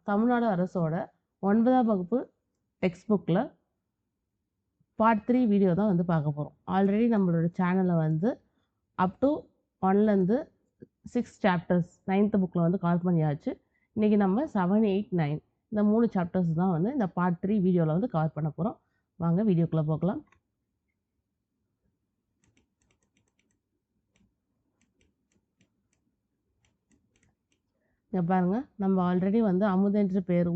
தமிழ்நாடு அரசோட 9ஆம் வகுப்பு டெக்ஸ்ட் புக்கில் பார்ட் 3 வீடியோ தான் வந்து பார்க்க போகிறோம். ஆல்ரெடி நம்மளோட சேனலில் வந்து அப் டு 1லேருந்து 6 சாப்டர்ஸ் 9th புக்கில் வந்து கவர் பண்ணியாச்சு. இன்றைக்கி நம்ம 7, 8, 9 இந்த 3 சாப்டர்ஸ் தான் வந்து இந்த பார்ட் 3 வீடியோவில் வந்து கவர் பண்ண போகிறோம். வாங்க வீடியோக்குள்ளே போகலாம். இங்கே பாருங்கள், நம்ம ஆல்ரெடி வந்து அமுதென்று பேர்,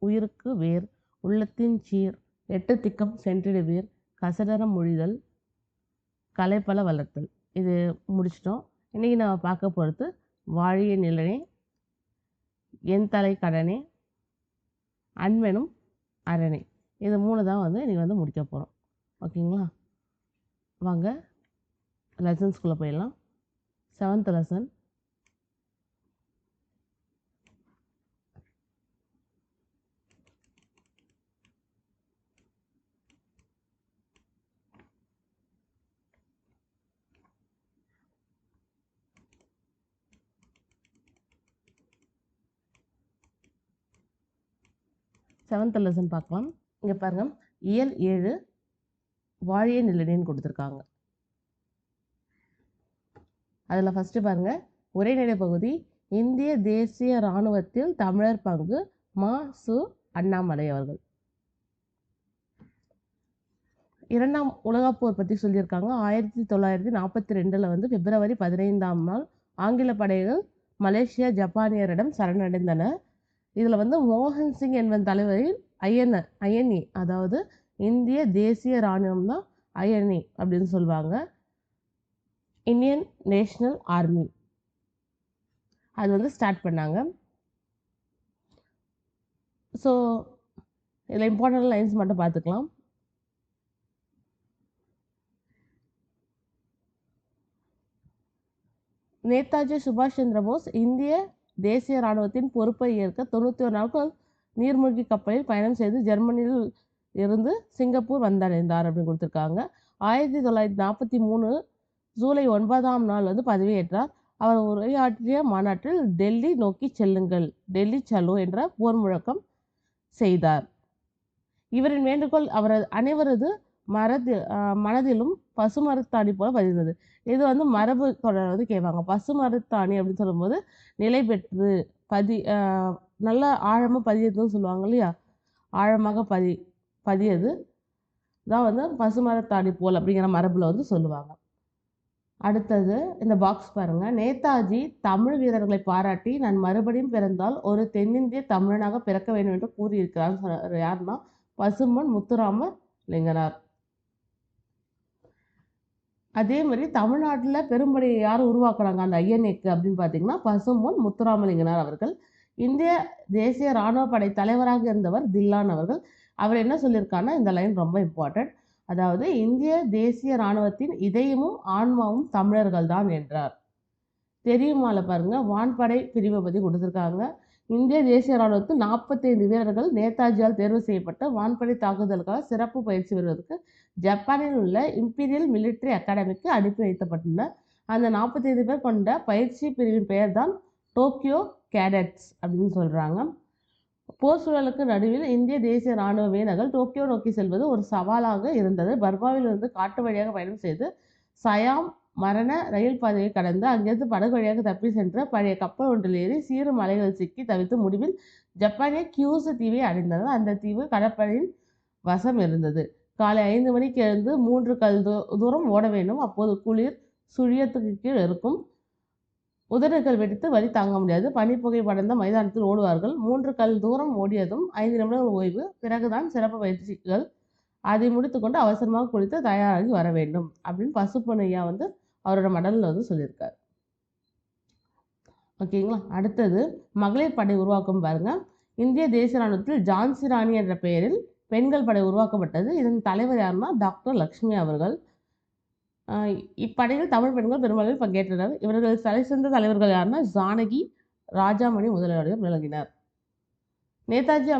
உயிருக்கு வேர், உள்ளத்தின் சீர், 8 திக்கம் சென்றிடு வீர், கசடரம் மொழிதல், கலைப்பல வளர்த்தல் இது முடிச்சிட்டோம். இன்றைக்கி நம்ம பார்க்க போகிறது வாழிய நிலனே, என் தலை கடனே, அன்பெனும் அரணே. இது 3 தான் வந்து இன்றைக்கி வந்து முடிக்க போகிறோம். ஓகேங்களா? வாங்க லெசன்ஸ்குள்ளே போயிடலாம். 7th lesson. செவன்த் லெசன் பார்க்கலாம். இங்கே பாருங்கள், இயல் 7 வாழிய நிலனேன்னு கொடுத்துருக்காங்க. அதில் ஃபஸ்ட்டு பாருங்கள், உரைநடை பகுதி. இந்திய தேசிய இராணுவத்தில் தமிழர் பங்கு. மா. சு. அண்ணாமலை அவர்கள். 2ஆம் உலகப்போர் பற்றி சொல்லியிருக்காங்க. 1942 வந்து பிப்ரவரி 15ஆம் நாள் ஆங்கில படைகள் மலேசியா ஜப்பானியரிடம் சரணடைந்தன. இதில் வந்து மோகன் சிங் என்பன் தலைவரில் ஐஎன்ஏ, அதாவது இந்திய தேசிய இராணுவம் தான் ஐஎன்ஏ அப்படின்னு சொல்லுவாங்க, இந்தியன் நேஷனல் ஆர்மி, அது வந்து ஸ்டார்ட் பண்ணாங்க. ஸோ இதில் இம்பார்ட்டன்ட் லைன்ஸ் மட்டும் பார்த்துக்கலாம். நேதாஜி சுபாஷ் சந்திர போஸ் இந்திய தேசிய இராணுவத்தின் பொறுப்பை ஏற்க 91 நாட்கள் நீர்மூழ்கி கப்பலில் பயணம் செய்து ஜெர்மனியில் இருந்து சிங்கப்பூர் வந்தடைந்தார் அப்படின்னு கொடுத்துருக்காங்க. 1943 ஜூலை 9ஆம் நாள் வந்து பதவியேற்றார். அவர் உரையாற்றிய மாநாட்டில் டெல்லி நோக்கி செல்லுங்கள், டெல்லி சலோ என்ற போர் முழக்கம் செய்தார். இவரின் வேண்டுகோள் அவரது அனைவரது மனதிலும் பசுமரத்தாணி போல பதிந்தது. இது வந்து மரபு தொடர் வந்து கேட்பாங்க. பசுமரத்தாணி அப்படின்னு சொல்லும்போது நிலை பெற்று நல்லா ஆழமாக பதியதுன்னு சொல்லுவாங்க இல்லையா, ஆழமாக பதியது தான் வந்து பசுமரத்தாணி போல் அப்படிங்கிற மரபில் வந்து சொல்லுவாங்க. அடுத்தது இந்த பாக்ஸ் பாருங்கள். நேதாஜி தமிழ் வீரர்களை பாராட்டி, நான் மறுபடியும் பிறந்தால் ஒரு தென்னிந்திய தமிழனாக பிறக்க வேண்டும் என்று கூறியிருக்கிறார். யாருன்னா பசும்பொன் முத்துராம லிங்கனார். அதே மாதிரி தமிழ்நாட்டில் பெரும்படையை யார் உருவாக்குறாங்க அந்த ஐஎன்ஏக்கு அப்படின்னு பார்த்தீங்கன்னா பசும்பொன் முத்துராமலிங்கனார் அவர்கள். இந்திய தேசிய இராணுவ படை தலைவராக இருந்தவர் தில்லான் அவர்கள். அவர் என்ன சொல்லியிருக்காருன்னா, இந்த லைன் ரொம்ப இம்பார்ட்டன்ட், அதாவது இந்திய தேசிய இராணுவத்தின் இதயமும் ஆன்மாவும் தமிழர்கள் தான் என்றார். தெரியுமால பாருங்க, வான்படை பிரிவை பற்றி கொடுத்துருக்காங்க. இந்திய தேசிய இராணுவத்தில் 45 வீரர்கள் நேதாஜியால் தேர்வு செய்யப்பட்ட வான்படை தாக்குதலுக்காக சிறப்பு பயிற்சி பெறுவதற்கு ஜப்பானில் உள்ள இம்பீரியல் மிலிட்ரி அகாடமிக்கு அனுப்பி வைக்கப்பட்டுள்ளனர். அந்த 45 பேர் கொண்ட பயிற்சி பிரிவின் பெயர் தான் டோக்கியோ கேடட்ஸ் அப்படின்னு சொல்கிறாங்க. போர் சூழலுக்கு நடுவில் இந்திய தேசிய இராணுவ வீரர்கள் டோக்கியோ நோக்கி செல்வது ஒரு சவாலாக இருந்தது. பர்மாவிலிருந்து காட்டு வழியாக பயணம் செய்து சயாம் மரண ரயில் பாதையை கடந்து அங்கிருந்து படகு வழியாக தப்பி சென்ற பழைய கப்பல் ஒன்றில் ஏறி சீறு மலைகள் சிக்கி தவித்து முடிவில் ஜப்பானிய கியூசு தீவை அடைந்தனர். அந்த தீவு கடற்படையின் வசம் இருந்தது. காலை 5 மணிக்கு எழுந்து 3 கல் தூரம் ஓட வேண்டும். அப்போது குளிர் சுழியத்துக்கு கீழ் இருக்கும். உதடுகள் வெடித்து வலி தாங்க முடியாது. பனிப்புகை படர்ந்த மைதானத்தில் ஓடுவார்கள். 3 கல் தூரம் ஓடியதும் 5 நிமிடங்கள் ஓய்வு, பிறகுதான் சிறப்பு பயிற்சிகள். அதை முடித்துக்கொண்டு அவசரமாக குளித்து தயாராகி வர வேண்டும் அப்படின்னு பசுப்பொன்னையா வந்து அவரோட மடலில் வந்து சொல்லியிருக்காரு. ஓகேங்களா? அடுத்தது மகளிர் படை உருவாக்கம் பாருங்க. இந்திய தேசிய இராணுவத்தில் ஜான்சி ராணி என்ற பெயரில் பெண்கள் படை உருவாக்கப்பட்டது. இதன் தலைவர் யாருன்னா டாக்டர் லக்ஷ்மி அவர்கள். இப்படையில் தமிழ் பெண்கள் பெரும்பாலும் பங்கேற்றனர். இவர்கள் தலை சிறந்த தலைவர்கள் யாருன்னா ஜானகி, ராஜாமணி முதலியோர் விளங்கினர். நேதாஜி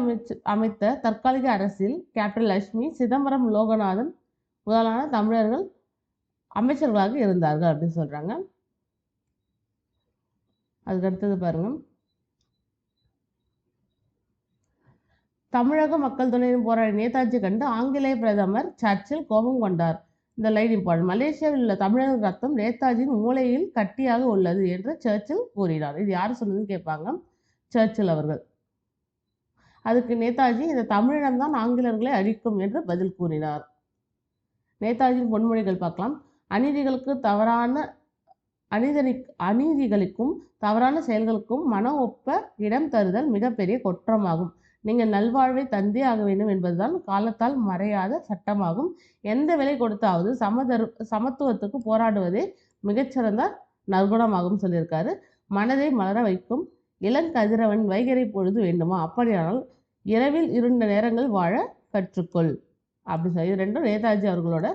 அமைத்த தற்காலிக அரசில் கேப்டன் லட்சுமி, சிதம்பரம் லோகநாதன் முதலான தமிழர்கள் அமைச்சர்களாக இருந்தார்கள் அப்படின்னு சொல்கிறாங்க. அதுக்கு அடுத்தது பாருங்கள், தமிழக மக்கள் துணையின் போராடி நேதாஜி கண்டு ஆங்கிலேய பிரதமர் சர்ச்சில் கோபம் கொண்டார். இந்த லைன் இம்பார்ட்டன்ட். மலேசியாவில் உள்ள தமிழர் ரத்தம் நேதாஜியின் மூளையில் கட்டியாக உள்ளது என்று சர்ச்சில் கூறினார். இது யார் சொன்னதுன்னு கேட்பாங்க, சர்ச்சில் அவர்கள். அதுக்கு நேதாஜி, இந்த தமிழினம்தான் ஆங்கிலேயர்களை அழிக்கும் என்று பதில் கூறினார். நேதாஜியின் பொன்மொழிகள் பார்க்கலாம். அநீதிகளுக்கும் தவறான செயல்களுக்கும் மன ஒப்ப இடம் தருதல் மிகப்பெரிய குற்றமாகும். நீங்கள் நல்வாழ்வை தந்தே ஆக வேண்டும் என்பதுதான் காலத்தால் மறையாத சட்டமாகும். எந்த விலை கொடுத்தாவது சமத்துவத்துக்கு போராடுவதே மிகச்சிறந்த நற்குணமாகும் சொல்லியிருக்காரு. மனதை மலர வைக்கும் இளங்கதிரவன் வைகரை பொழுது வேண்டுமா, அப்படியானால் இரவில் இருண்ட நேரங்கள் வாழ கற்றுக்கொள் அப்படி சொல்லி. இது ரெண்டும் நேதாஜி அவர்களோட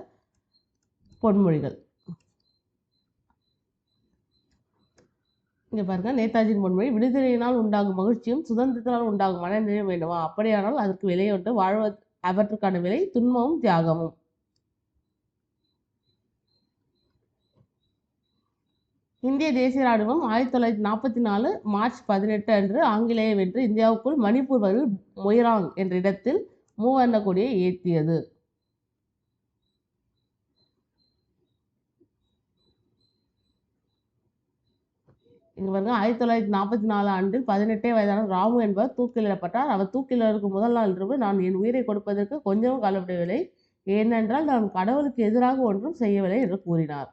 பொன்மொழிகள். இங்கே பாருங்க, நேதாஜியின் பொன்மொழி. விடுதலையினால் உண்டாகும் மகிழ்ச்சியும் சுதந்திரத்தினால் உண்டாகும் மனநிலையும் வேண்டுமா, அப்படியானால் அதற்கு விலையுண்டு வாழ்வது அவற்றுக்கான விலை துன்பமும் தியாகமும். இந்திய தேசிய ராணுவம் 1944 மார்ச் 18 அன்று ஆங்கிலேய வென்று இந்தியாவுக்குள் மணிப்பூர் பகுதியில் மொய்ராங் என்ற இடத்தில் மூவர்ண கொடியை ஏற்றியது. இங்கே பாருங்க, 1944 ஆண்டில் 18 வயதான ராமு என்பவர் தூக்கிலிடப்பட்டார். அவர் தூக்கிலிடக்கும் முதல் நாள் இரவு, நான் என் உயிரை கொடுப்பதற்கு கொஞ்சமும் கவலைப்படவில்லை, ஏனென்றால் நான் கடவுளுக்கு எதிராக ஒன்றும் செய்யவில்லை என்று கூறினார்.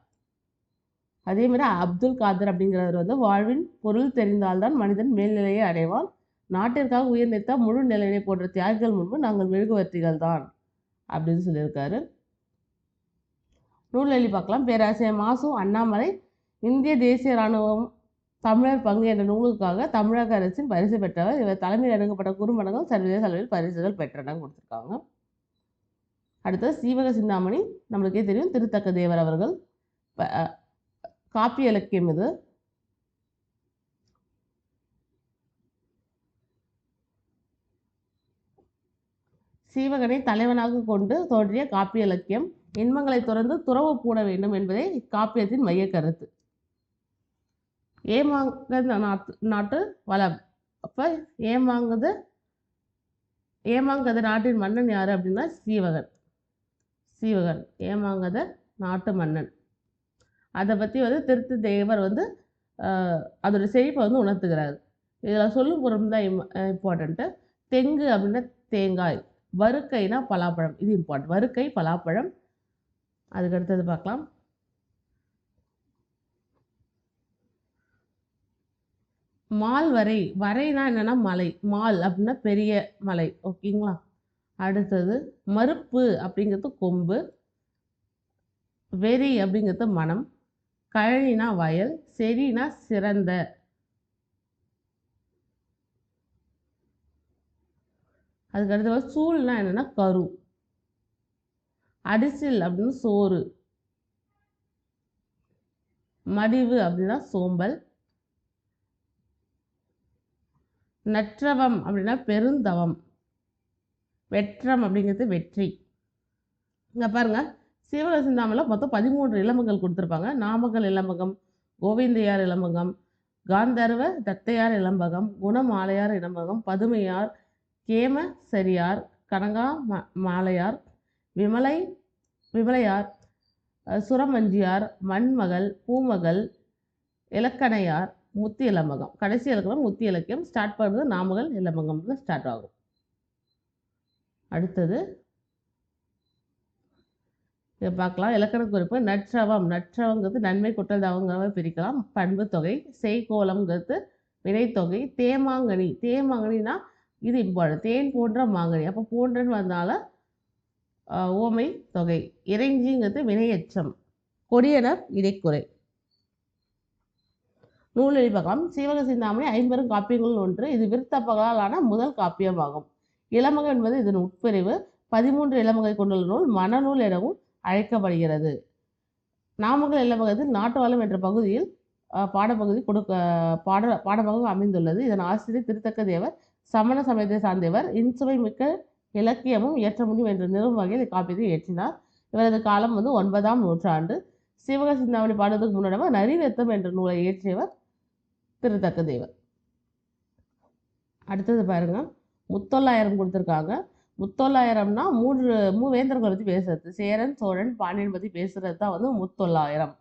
அதே மாதிரி அப்துல் காதர் அப்படிங்கிறவர் வாழ்வின் பொருள் தெரிந்தால்தான் மனிதன் மேல்நிலையை அடைவான், நாட்டிற்காக உயிர் நீத்த முழு நிலையை போன்ற தியாகிகள் முன்பு நாங்கள் மெழுகுவர்த்திகள் தான் அப்படின்னு சொல்லியிருக்காரு. நூல் எழுதி பார்க்கலாம். பேராசிரியர் மாசு அண்ணாமலை இந்திய தேசிய இராணுவம் தமிழர் பங்கு என்ற நூலுக்காக தமிழக அரசின் பரிசு பெற்றவர். இவர் தலைமையில் அணுகப்பட்ட குறும்படங்கள் சர்வதேச அளவில் பரிசுகள் பெற்றன கொடுத்துருக்காங்க. அடுத்தது சீவக சிந்தாமணி, நம்மளுக்கே தெரியும், திருத்தக்க தேவர் அவர்கள் காப்பிய இலக்கியம் இது. சீவகனை தலைவனாக கொண்டு தோன்றிய காப்பிய இலக்கியம். இன்பங்களை துறந்து துறவு பூண வேண்டும் என்பதே இக்காப்பியத்தின் மைய கருத்து. ஏமாங்கத நாட்டு வளம். அப்போ ஏமாங்கத நாட்டின் மன்னன் யார் அப்படின்னா சீவகன் ஏமாங்கத நாட்டு மன்னன். அதை பற்றி திருத்த தேவர் அதோட செழிப்பை உணர்த்துகிறார். இதில் சொல்லும் பொருள் தான் இம்பார்ட்டண்ட்டு. தெங்கு அப்படின்னா தேங்காய், வறுக்கைனா பலாப்பழம், இது இம்பார்ட்டன்ட். வறுக்கை பலாப்பழம். அதுக்கு அடுத்தது பார்க்கலாம். மால் வரைனா என்னன்னா மலை, மால் அப்படின்னா பெரிய மலை, ஓகேங்களா. அடுத்தது மறுப்பு அப்படிங்கிறது கொம்பு, வெறி அப்படிங்கிறது மனம், கழனினா வயல், செடினா சிறந்த. அதுக்கு அடுத்தது சூழ்னா என்னன்னா கரு, அடிசில் அப்படின்னு சோறு, மடிவு அப்படின்னா சோம்பல், நற்றவம் அப்படின்னா பெருந்தவம், வெற்றம் அப்படிங்கிறது வெற்றி. இங்கே பாருங்க, சீவக சிந்தாமணியில் மொத்தம் 13 இலமங்கள் கொடுத்துருப்பாங்க. நாமக்கல் இலம்பகம், கோவிந்தையார் இலம்பகம், காந்தர்வ தத்தையார் இலம்பகம், குணமாலையார் இலம்பகம், பதுமையார், கேமசரியார், கனகா மாலையார், விமலையார், சுரமஞ்சியார், மண்மகள், பூமகள், இலக்கணையார், முத்தி இலம்பகம். கடைசி இலக்கணம் முத்தி இலக்கியம். ஸ்டார்ட் பண்ணுறது நாமகள் இலம்பகம் ஸ்டார்ட் ஆகும். அடுத்தது இதை பார்க்கலாம். இலக்கண குறிப்பு. நற்றவங்கிறது நன்மை குற்றதாவங்கிறத பிரிக்கலாம். பண்பு தொகை. செய்கோலம்ங்கிறது வினைத்தொகை. தேமாங்கனினா இது இம்பார்ட்டன்ட். தேன் போன்ற மாங்கனி, அப்போ போன்றன்னு வந்தால ஓமை தொகை. இறைஞ்சிங்கிறது வினையச்சம். கொடியனர் இடைக்குறை. நூல் எழுதி பார்க்கலாம். சீவக சிந்தாமணி 50 காப்பியங்கள் ஒன்று. இது விருத்தப்பகலால் முதல் காப்பியமாகும். இளமகம் என்பது இதன் உட்பிரிவு. 13 இளமகை கொண்டுள்ள நூல் மனநூல் எனவும் அழைக்கப்படுகிறது. நாமக்கல் இளமகத்தில் நாட்டு வளம் என்ற பகுதியில் பாடப்பகுதி அமைந்துள்ளது. இதன் ஆசிரியர் திருத்தக்க தேவர் சமண சமயத்தை சார்ந்தவர். இன்சுவை மிக்க இலக்கியமும் இயற்ற முடியும் என்ற நிறுவன வகையில் இக்காப்பியத்தை இயற்றினார். இவரது காலம் 9ஆம் நூற்றாண்டு. சீவக சிந்தாமணி பாடுவதற்கு முன்னதாக நரிவேத்தம் என்ற நூலை இயற்றியவர் திருத்தக்க தேவர். அடுத்தது பாருங்க, முத்தொள்ளாயிரம் கொடுத்துருக்காங்க. முத்தொள்ளாயிரம்னா மூவேந்தர்களை பற்றி பேசுறது. சேரன், சோழன், பாண்டியன் பற்றி பேசுறது தான் வந்து முத்தொள்ளாயிரம்.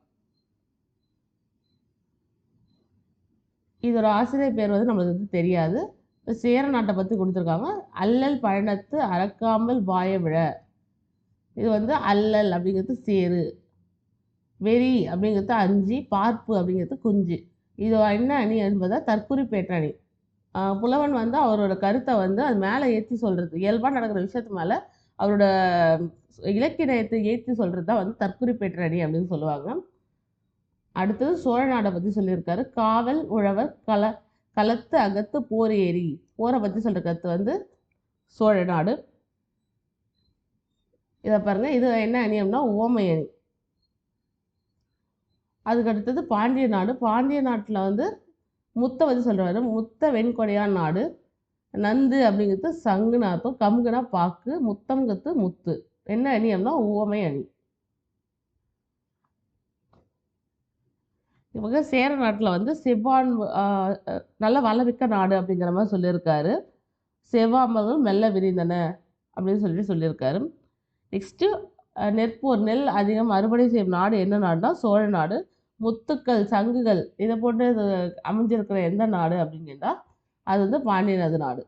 இதோட ஆசிரியர் பேர் வந்து நம்மளுக்கு வந்து தெரியாது. சேர நாட்டை பற்றி கொடுத்துருக்காங்க. அல்லல் பழனத்து அறக்காமல் வாய விழ. இது வந்து அல்லல் அப்படிங்கிறது சேரு, வெறி அப்படிங்கிறது அஞ்சு, பார்ப்பு அப்படிங்கிறது குஞ்சு. இது என்ன அணி என்பதை தற்குறிப்பேற்ற அணி. புலவன் வந்து அவரோட கருத்தை வந்து அது மேலே ஏற்றி சொல்கிறது, இயல்பாக நடக்கிற விஷயத்து மேலே அவரோட இலக்கியத்தை ஏற்றி சொல்கிறது தான் வந்து தற்குறிப்பேற்ற அணி அப்படின்னு சொல்லுவாங்க. அடுத்தது சோழ நாடை பற்றி சொல்லியிருக்காரு. காவல் உழவர் களத்து அகத்து போர் ஏரி. போரை பற்றி சொல்கிற கருத்து வந்து சோழ நாடு. இதை பாருங்க, இது என்ன அணி அப்படின்னா ஓமை அணி. அதுக்கு அடுத்தது பாண்டிய நாடு. பாண்டிய நாட்டில் வந்து முத்தை வந்து சொல்கிறாரு. முத்த வெண்கொடையான் நாடு. நந்து அப்படிங்கிறது சங்குன்னு அர்த்தம், கமுகுனா பாக்கு, முத்தம்ங்கிறது முத்து. என்ன அணி அப்படின்னா ஓமை அணி. இவங்க சேர நாட்டில் வந்து செவ்வான் நல்ல வளமிக்க நாடு அப்படிங்கிற மாதிரி சொல்லியிருக்காரு. செவ்வாம்பல்கள் மெல்ல விரிந்தன அப்படின்னு சொல்லியிருக்காரு. நெக்ஸ்ட்டு நெற்போர், நெல் அதிகம் அறுவடை செய்யும் நாடு என்ன நாடுனா சோழ நாடு. முத்துக்கள், சங்குகள் இதை போட்டு அமைஞ்சிருக்கிற எந்த நாடு அப்படின்னு கேட்டால் அது வந்து பாண்டியனது நாடு.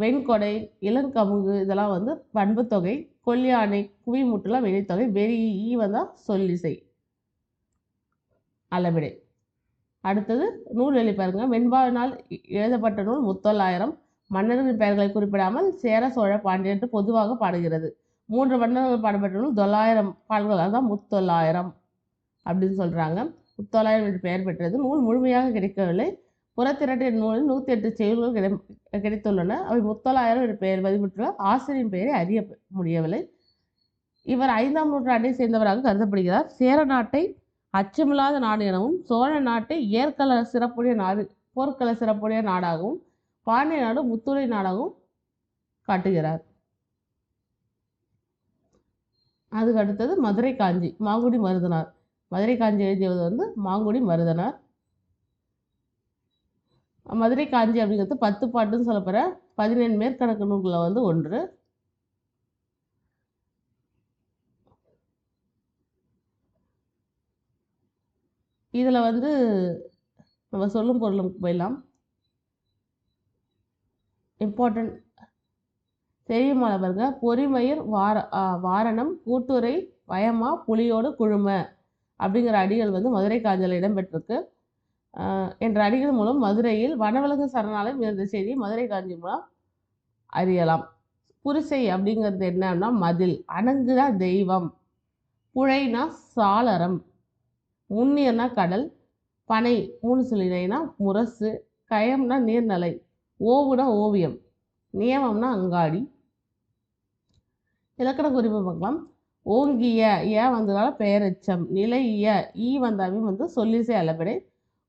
வெண்கொடை, இளங்கமுகு இதெல்லாம் வந்து பண்புத்தொகை. கொல்யானை, குவிமுட்டுலாம் வினைத்தொகை. வெறி, ஈ வந்தால் சொல்லிசை அளவிடை. அடுத்தது நூல் எழுதி பாருங்க. வெண்பாவினால் எழுதப்பட்ட நூல் முத்தொள்ளாயிரம். மன்னர்களின் பெயர்களை குறிப்பிடாமல் சேர, சோழ, பாண்டியன் என்று பொதுவாக பாடுகிறது. 3 மன்னர்கள் பாடப்பட்ட நூல் 900 பாடல்கள், அதுதான் முத்தொள்ளாயிரம் அப்படின்னு சொல்கிறாங்க. முத்தொள்ளாயிரம் என்று பெயர் பெற்றது. நூல் முழுமையாக கிடைக்கவில்லை. புறத்திரட்டு நூலில் 108 செய்யுள்கள் கிடைத்துள்ளன. அவை முத்தொள்ளாயிரம் என்று பெயர் பதிவிட்டுள்ள ஆசிரியரின் பெயரை அறிய முடியவில்லை. இவர் 5ஆம் நூற்றாண்டை சேர்ந்தவராக கருதப்படுகிறார். சேர நாட்டை அச்சமில்லாத நாடு எனவும், சோழ நாட்டை போர்க்கள சிறப்புடைய நாடாகவும், பாண்டிய நாடு முத்துரை நாடாகவும் காட்டுகிறார். அதுக்கு அடுத்தது மதுரை காஞ்சி, மாங்குடி மருதனார். மதுரை காஞ்சி எழுதியது வந்து மாங்குடி மருதனார். மதுரை காஞ்சி அப்படிங்கிறது 10 பாட்டுன்னு சொல்லப்படுற 17 மேற்கணக்கு நூல்களில் வந்து ஒன்று. இதில் வந்து நம்ம சொல்லும் பொருளுக்கு போயிடலாம். இம்பார்ட்டன்ட் தெரியுமா பாருங்க. பொறிமயிர் வாரணம், கூட்டுரை, வயமா, புலியோடு குழும அப்படிங்கிற அடிகள் வந்து மதுரை காஞ்சியில் இடம்பெற்றிருக்கு. என்ற அடிகள் மூலம் மதுரையில் வனவிலங்கு சரணாலயம் இருந்த செய்தி மதுரை காஞ்சி மூலம் அறியலாம். புரிசை அப்படிங்கிறது என்னன்னா மதில், அணங்குனா தெய்வம், புழைனா சாளரம், முன்னியர்னா கடல், பனை 3 சொல்லினா முரசு, கயம்னா நீர்நிலை, ஓவுனா ஓவியம், நியமம்னா அங்காடி. இலக்கண குறிப்பு பார்க்கலாம். ஓங்கிய ஏ வந்ததால பெயரெச்சம், நிலைய ஈ வந்தாலும் வந்து சொல்லிசை அளபடை,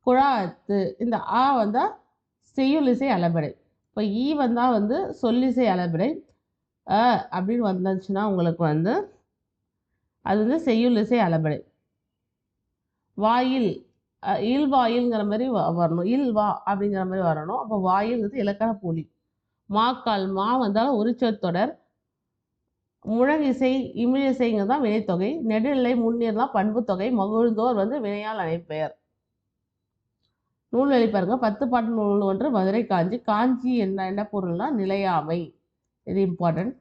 குழாத்து இந்த ஆ வந்தால் செய்யுளிசை அளபடை. இப்போ ஈ வந்தால் வந்து சொல்லிசை அளபடை, அப்படின்னு வந்துச்சுன்னா உங்களுக்கு வந்து அது வந்து செய்யுளிசை அளபடை. வாயில் இல்வாயில்ங்கிற மாதிரி வரணும், இல்வா அப்படிங்கிற மாதிரி வரணும். அப்போ வாயில்ங்கிறது இலக்கண போலி. மாக்கால் மா வந்தாலும் ஒரு சொற்றொடர். முழங்கிசை இமிழிசைங்கிறது தான் வினைத்தொகை. நெடுநிலை முன்னீர் தான் பண்பு தொகை. மகிழ்ந்தோர் வந்து வினையால் அனைப்பெயர். நூல் வெளி பாருங்க. 10 பாட்டு நூல் ஒன்று மதுரை காஞ்சி. காஞ்சி என்ன பொருள்னா நிலையாமை. இது இம்பார்ட்டன்ட்.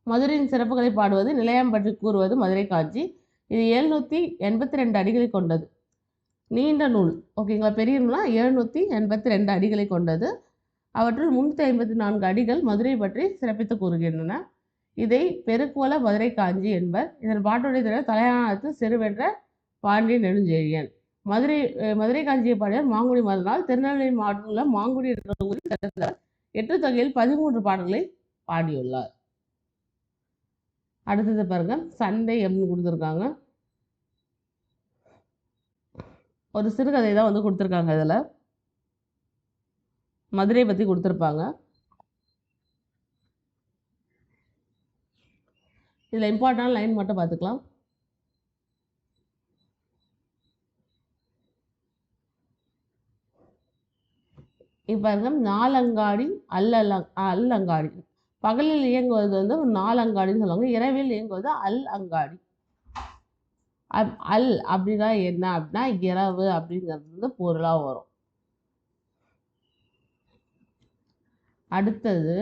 மதுரையின் சிறப்புகளை பாடுவது, நிலையம் பற்றி கூறுவது மதுரை காஞ்சி. இது 782 அடிகளை கொண்டது. நீண்ட நூல், ஓகேங்களா. பெரிய நூலா 782 அடிகளை கொண்டது. அவற்றுள் 354 அடிகள் மதுரை பற்றி சிறப்பித்து கூறுகின்றன. இதை பெருக்குவல மதுரை காஞ்சி என்பர். இதன் பாட்டுடைய தலையானத்து செருவென்ற பாண்டிய நெடுஞ்செழியன். மதுரை காஞ்சியை பாடியார் மாங்குடி மருதனார். திருநெல்வேலி மாவட்டத்தில் உள்ள மாங்குடி என்ற ஊரில் 8 தொகையில் 13 பாடல்களை பாடியுள்ளார். அடுத்தது பாருங்க, சண்டை அப்படின்னு கொடுத்துருக்காங்க. ஒரு சிறுகதை தான் வந்து கொடுத்துருக்காங்க. இதில் மதுரை பற்றி கொடுத்துருப்பாங்க. இதில் இம்பார்ட்டன்ட் லைன் மட்டும் பார்த்துக்கலாம். இப்போ பாருங்க நாலங்காடி அல்லங்காடி. பகலில் இயங்குவது வந்து நாலங்காடின்னு சொல்லுவாங்க. இரவில் இயங்குவது அங்காடி. அல் அப்படின்னா என்ன அப்படின்னா இரவு அப்படிங்கிறது வந்து பொருளாக வரும். அடுத்தது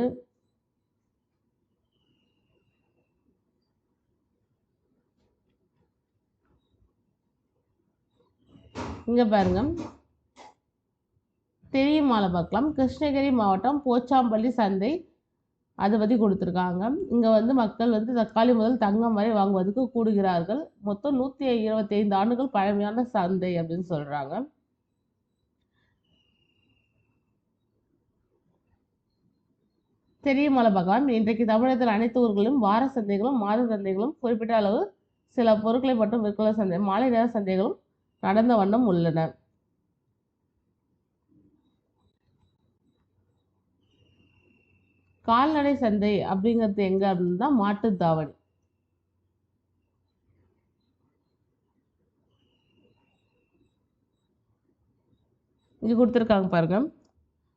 இங்கே பாருங்க தெரியுமால பார்க்கலாம். கிருஷ்ணகிரி மாவட்டம் போச்சாம்பள்ளி சந்தை அதை பற்றி கொடுத்துருக்காங்க. இங்கே வந்து மக்கள் வந்து தக்காளி முதல் தங்கம் வரை வாங்குவதற்கு கூடுகிறார்கள். மொத்தம் 125 ஆண்டுகள் பழமையான சந்தை அப்படின்னு சொல்கிறாங்க. தெரியுமால பார்க்கலாம். இன்றைக்கு தமிழகத்தில் அனைத்து ஊர்களிலும் வார சந்தைகளும் மாத சந்தைகளும் குறிப்பிட்ட அளவு சில பொருட்களை மட்டும் விற்கல சந்தை மாலை நேர சந்தைகளும் நடந்த வண்ணம் உள்ளன. கால்நடை சந்தை அப்படிங்கிறது எங்க அப்படின்னா மாட்டுத்தாவணி. இங்க கொடுத்துருக்காங்க பாருங்க.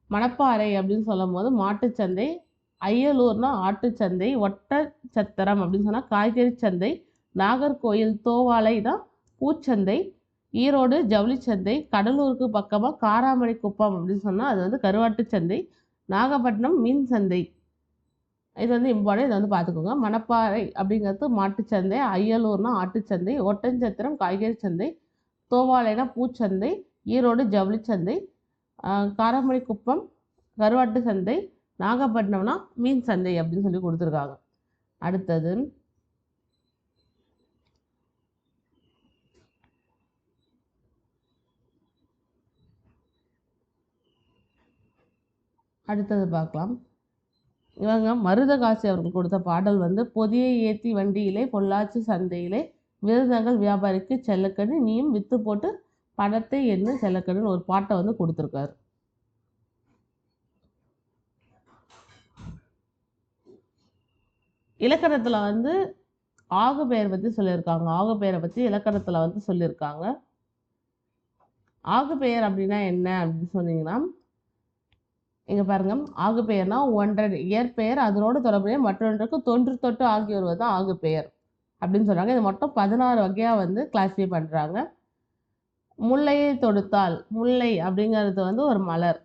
மணப்பாறை அப்படின்னு சொல்லும் போது மாட்டுச்சந்தை, அய்யலூர்னா ஆட்டுச்சந்தை, ஒட்டச்சத்திரம் அப்படின்னு சொன்னா காய்கறி சந்தை, நாகர்கோயில் தோவாலைனா பூச்சந்தை, ஈரோடு ஜவுளிச்சந்தை, கடலூருக்கு பக்கமாக காராமணி குப்பம் அப்படின்னு சொன்னால் அது வந்து கருவாட்டு சந்தை, நாகப்பட்டினம் மீன் சந்தை. இது வந்து இம்பார்ட்டன், இதை வந்து பார்த்துக்கோங்க. மணப்பாறை அப்படிங்கிறது மாட்டுச்சந்தை, அய்யலூர்னா ஆட்டுச்சந்தை, ஒட்டஞ்சத்திரம் காய்கறி சந்தை, தோவாலைனா பூச்சந்தை, ஈரோடு ஜவுளிச்சந்தை, காராமணி குப்பம் கருவாட்டு சந்தை, நாகப்பட்டினம்னா மீன் சந்தை அப்படின்னு சொல்லி கொடுத்துருக்காங்க. அடுத்தது பார்க்கலாம். இவங்க மருதகாசி அவர்கள் கொடுத்த பாடல் வந்து பொதியை ஏற்றி வண்டியிலே பொள்ளாச்சி சந்தையிலே விருதுநகர் வியாபாரிக்கு செல்லக்கண்ணு நீயும் வித்து போட்டு பணத்தை என்ன செல்லக்கண்ணுன்னு ஒரு பாட்டை வந்து கொடுத்துருக்காரு. இலக்கணத்தில் வந்து ஆகு பெயர் பற்றி சொல்லியிருக்காங்க. ஆகு பெயரை பற்றி இலக்கணத்தில் வந்து சொல்லியிருக்காங்க. ஆகு பெயர் அப்படின்னா என்ன அப்படின்னு சொன்னீங்கன்னா இங்கே பாருங்க, ஆகு பெயர்னா ஒன்றரை இயற்பெயர் அதனோடு தொடர்புடைய மற்றொன்றுக்கு தொன்று தொட்டு ஆகி வருவது தான் ஆகு பெயர் அப்படின்னு சொல்கிறாங்க. இது மொத்தம் 16 வகையாக வந்து கிளாஸிஃபை பண்ணுறாங்க. முல்லையை தொடுத்தால், முல்லை அப்படிங்கிறது வந்து ஒரு மலர்.